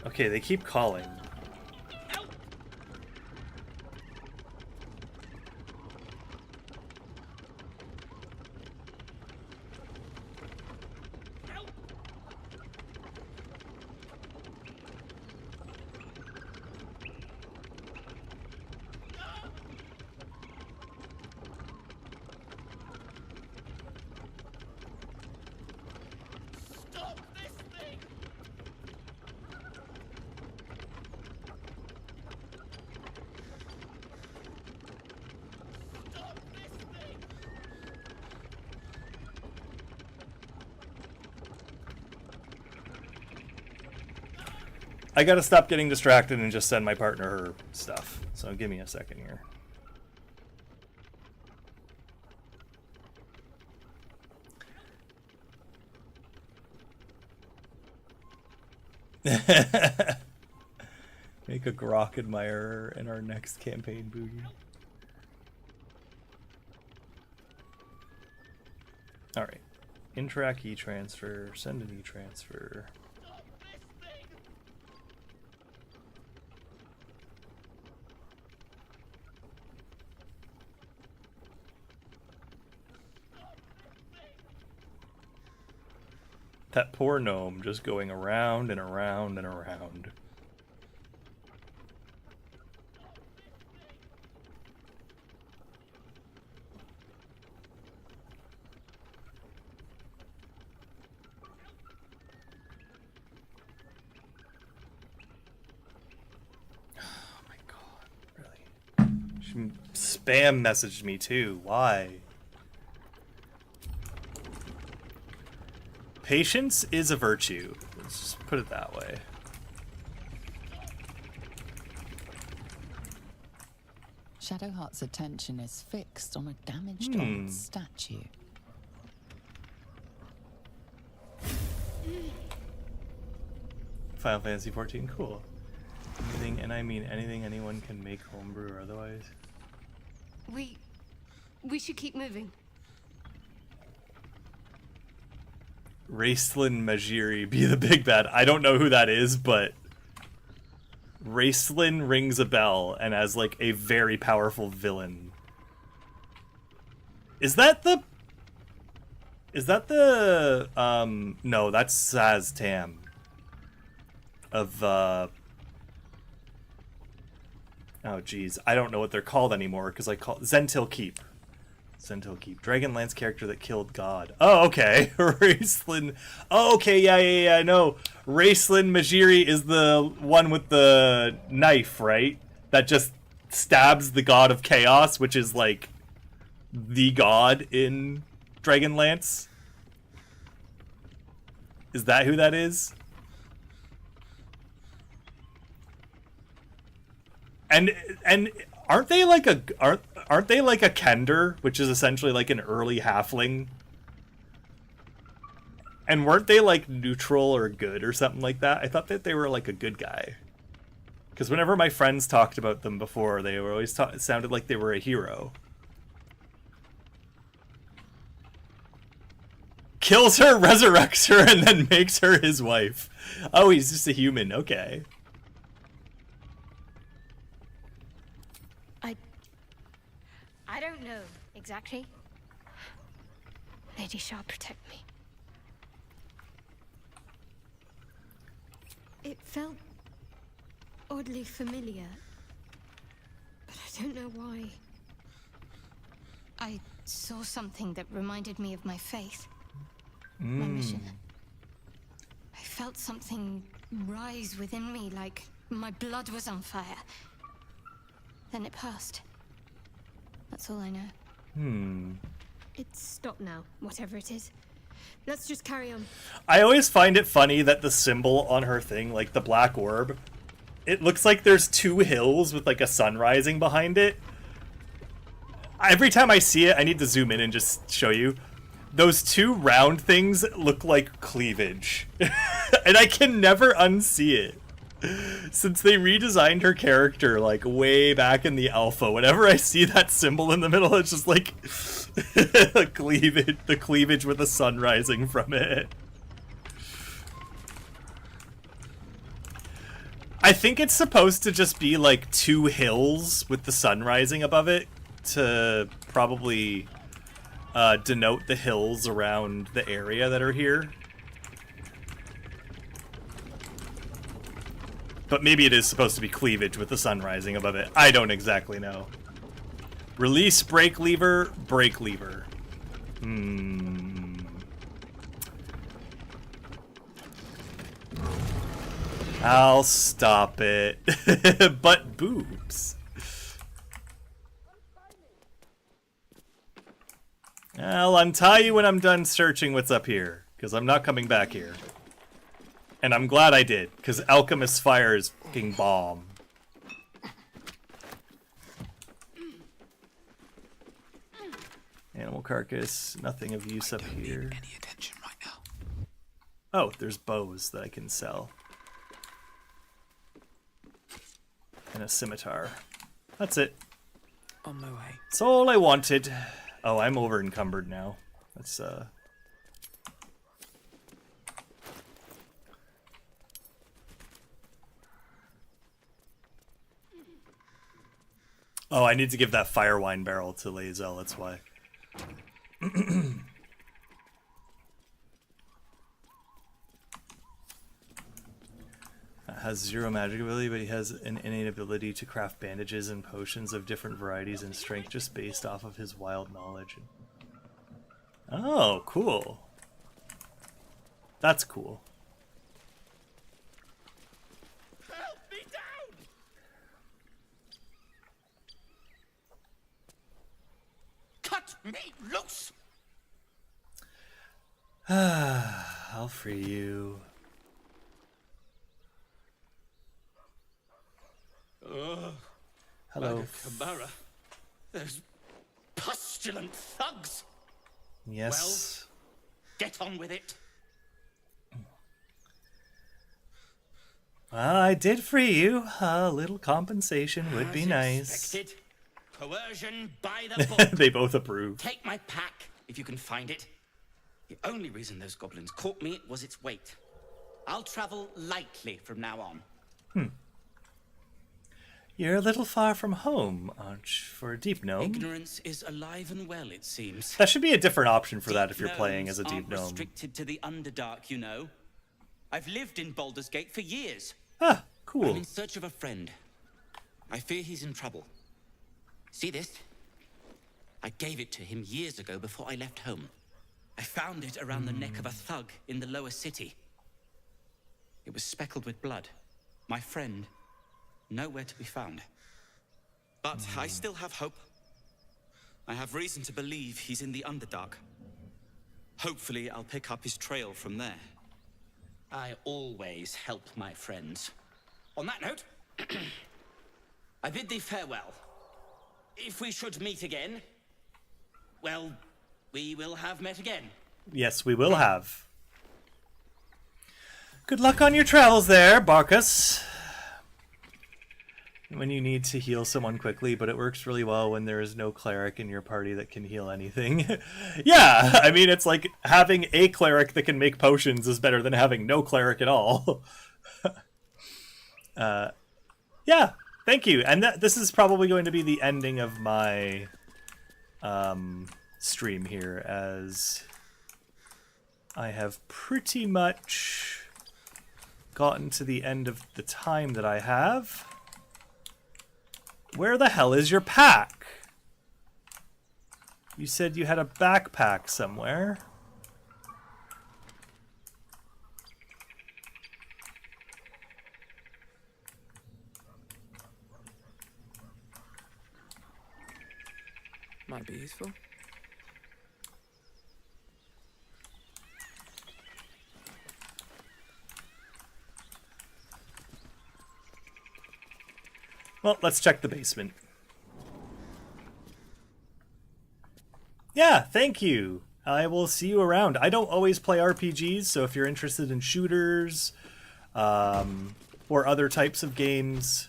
A: Okay, they keep calling. I gotta stop getting distracted and just send my partner her stuff. So give me a second here. Make a grok admirer in our next campaign, Boogie. Alright. Interact e-transfer, send an e-transfer. That poor gnome just going around and around and around. Oh my god, really? She spam messaged me too. Why? Patience is a virtue. Let's just put it that way.
H: Shadowheart's attention is fixed on a damaged old statue.
A: Final Fantasy 14, cool. Anything, and I mean anything anyone can make homebrew or otherwise.
I: We should keep moving.
A: Raistlin Majiri be the big bad. I don't know who that is, but Raistlin rings a bell and as like a very powerful villain. Is that the no, that's Saz Tam of oh geez, I don't know what they're called anymore because I call Zentil Keep. Zentil Keep. Dragonlance character that killed God. Oh, okay. Raistlin. Oh, okay, yeah, I know. Raistlin Majiri is the one with the knife, right? That just stabs the god of chaos, which is like the god in Dragonlance. Is that who that is? And Aren't they like a aren't they like a Kender, which is essentially like an early halfling? And weren't they like neutral or good or something like that? I thought that they were like a good guy. Because whenever my friends talked about them before, they were always it sounded like they were a hero. Kills her, resurrects her, and then makes her his wife. Oh, he's just a human. Okay.
I: I don't know exactly. Lady Shah, protect me. It felt oddly familiar, but I don't know why. I saw something that reminded me of my faith, my mission. I felt something rise within me, like my blood was on fire. Then it passed. That's all I know. It's stopped now, whatever it is. Let's just carry on.
A: I always find it funny that the symbol on her thing, like the black orb, it looks like there's two hills with like a sun rising behind it. Every time I see it, I need to zoom in and just show you. Those two round things look like cleavage. And I can never unsee it. Since they redesigned her character like way back in the alpha, whenever I see that symbol in the middle, it's just like the cleavage with the sun rising from it. I think it's supposed to just be like two hills with the sun rising above it to probably denote the hills around the area that are here. But maybe it is supposed to be cleavage with the sun rising above it. I don't exactly know. Release brake lever, brake lever. I'll stop it. But boobs. I'll untie you when I'm done searching what's up here, because I'm not coming back here. And I'm glad I did, because Alchemist's Fire is fucking bomb. Animal carcass, nothing of use up here.
K: Any attention right now?
A: Oh, there's bows that I can sell. And a scimitar. That's it.
K: On my way.
A: That's all I wanted. Oh, I'm over encumbered now. That's Oh, I need to give that fire wine barrel to Lae'zel, that's why. Has zero magic ability, but he has an innate ability to craft bandages and potions of different varieties and strength just based off of his wild knowledge. Oh, cool. That's cool.
F: Help me down! Cut me loose!
A: I'll free you. Hello.
F: Kamara. Those pustulant thugs.
A: Yes.
F: Well, get on with it.
A: Well, I did free you. A little compensation would be nice.
F: Expected. Coercion by the book.
A: They both approve.
F: Take my pack, if you can find it. The only reason those goblins caught me was its weight. I'll travel lightly from now on.
A: You're a little far from home, aren't you, for a deep gnome?
F: Ignorance is alive and well, it seems.
A: That should be a different option for that if you're playing as a deep
F: aren't
A: gnome.
F: Restricted to the Underdark, you know. I've lived in Baldur's Gate for years.
A: Ah, cool.
F: I'm in search of a friend. I fear he's in trouble. See this? I gave it to him years ago before I left home. I found it around the neck of a thug in the lower city. It was speckled with blood. My friend, nowhere to be found. But I still have hope. I have reason to believe he's in the Underdark. Hopefully, I'll pick up his trail from there. I always help my friends. On that note, I bid thee farewell.
L: if we should meet again, well, we will have met again.
A: Yes, we will have. Good luck on your travels there, Barkus. When you need to heal someone quickly, but it works really well when there is no cleric in your party that can heal anything. Yeah, I mean, it's like having a cleric that can make potions is better than having no cleric at all. Yeah, thank you. And this is probably going to be the ending of my stream here, as I have pretty much gotten to the end of the time that I have. Where the hell is your pack? You said you had a backpack somewhere.
K: Might be useful.
A: Well, let's check the basement. Yeah, thank you. I will see you around. I don't always play RPGs, so if you're interested in shooters or other types of games,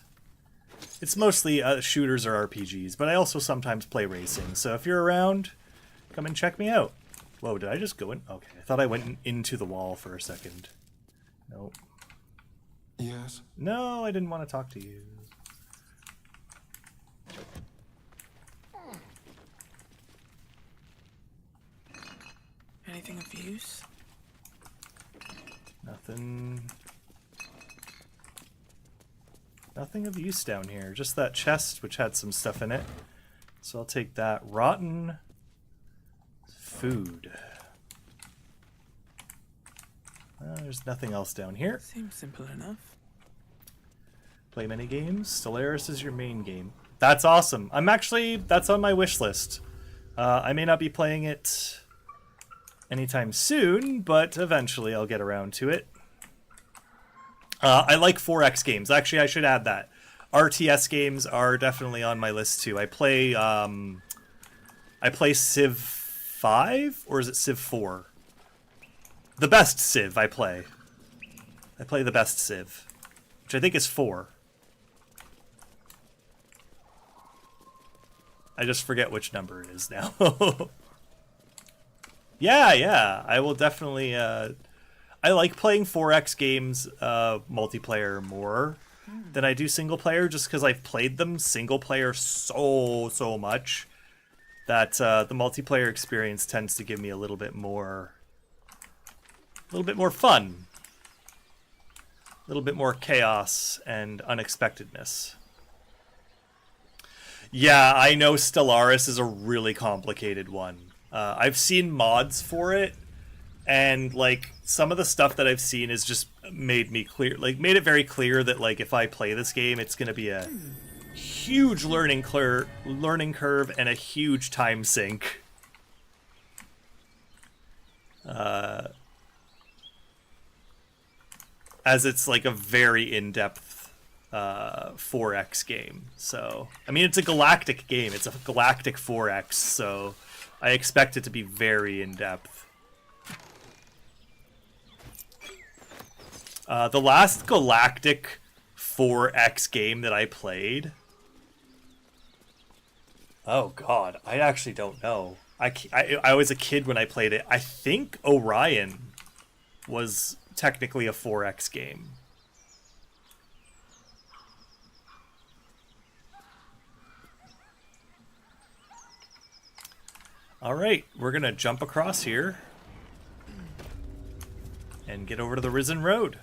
A: it's mostly shooters or RPGs, but I also sometimes play racing. So if you're around, come and check me out. Whoa, did I just go in? Okay, I thought I went into the wall for a second. Nope.
N: Yes?
A: No, I didn't want to talk to you.
K: Anything of use?
A: Nothing. Nothing of use down here. Just that chest, which had some stuff in it. So I'll take that. Rotten food. Well, there's nothing else down here.
K: Seems simple enough.
A: Play many games. Stellaris is your main game. That's awesome. That's on my wish list. I may not be playing it anytime soon, but eventually I'll get around to it. I like 4X games. Actually, I should add that. RTS games are definitely on my list too. I play Civ 5, or is it Civ 4? The best Civ I play. I play the best Civ, which I think is 4. I just forget which number it is now. Yeah, I will definitely, I like playing 4X games multiplayer more than I do single player, just because I've played them single player so much that the multiplayer experience tends to give me a little bit more fun, a little bit more chaos and unexpectedness. Yeah, I know Stellaris is a really complicated one. I've seen mods for it, and like some of the stuff that I've seen has just made it very clear that like if I play this game, it's gonna be a huge learning curve and a huge time sink. As it's like a very in-depth 4X game. So I mean, it's a galactic game. It's a galactic 4X, so I expect it to be very in-depth. The last galactic 4X game that I played... Oh god, I actually don't know. I was a kid when I played it. I think Orion was technically a 4X game. Alright, we're gonna jump across here and get over to the Risen Road.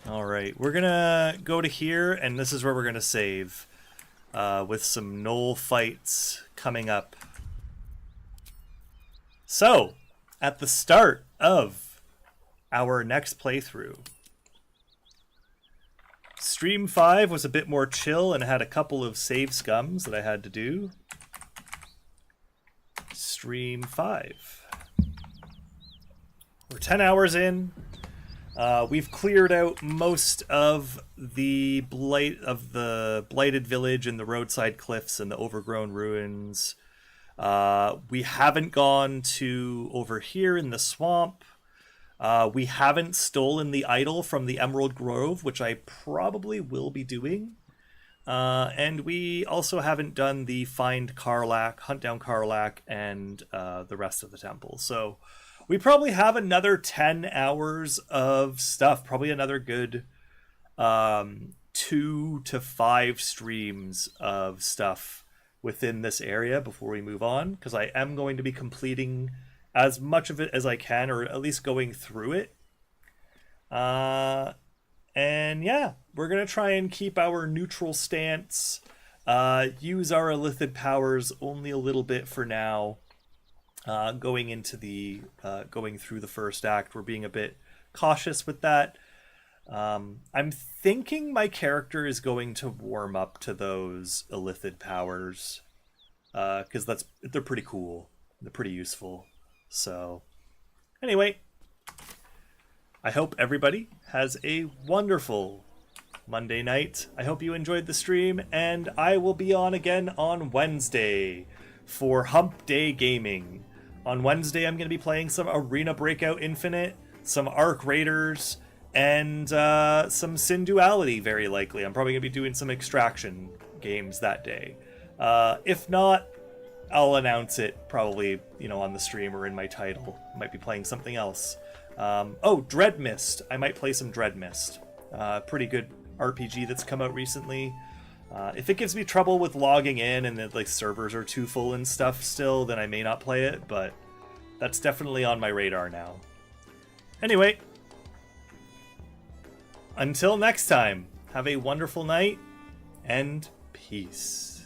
A: Alright, we're gonna go to here, and this is where we're gonna save, with some gnoll fights coming up. So, at the start of our next playthrough, Stream 5 was a bit more chill and had a couple of save scums that I had to do. Stream 5. We're 10 hours in. We've cleared out most of the blighted village and the roadside cliffs and the overgrown ruins. We haven't gone to over here in the swamp. We haven't stolen the idol from the Emerald Grove, which I probably will be doing. And we also haven't done the find Karlach, hunt down Karlach, and the rest of the temple. So we probably have another 10 hours of stuff. Probably another good 2 to 5 streams of stuff within this area before we move on, because I am going to be completing as much of it as I can, or at least going through it. And yeah, we're going to try and keep our neutral stance, use our illithid powers only a little bit for now. Going into the going through the first act, we're being a bit cautious with that. I'm thinking my character is going to warm up to those illithid powers, because they're pretty cool. They're pretty useful. So anyway, I hope everybody has a wonderful Monday night. I hope you enjoyed the stream, and I will be on again on Wednesday for Hump Day Gaming. On Wednesday, I'm going to be playing some Arena Breakout Infinite, some Arc Raiders, and some Sin Duality, very likely. I'm probably going to be doing some Extraction games that day. If not, I'll announce it probably, on the stream or in my title. I might be playing something else. Dread Mist. I might play some Dread Mist. Pretty good RPG that's come out recently. If it gives me trouble with logging in and the servers are too full and stuff still, then I may not play it, but that's definitely on my radar now. Anyway, until next time, have a wonderful night, and peace.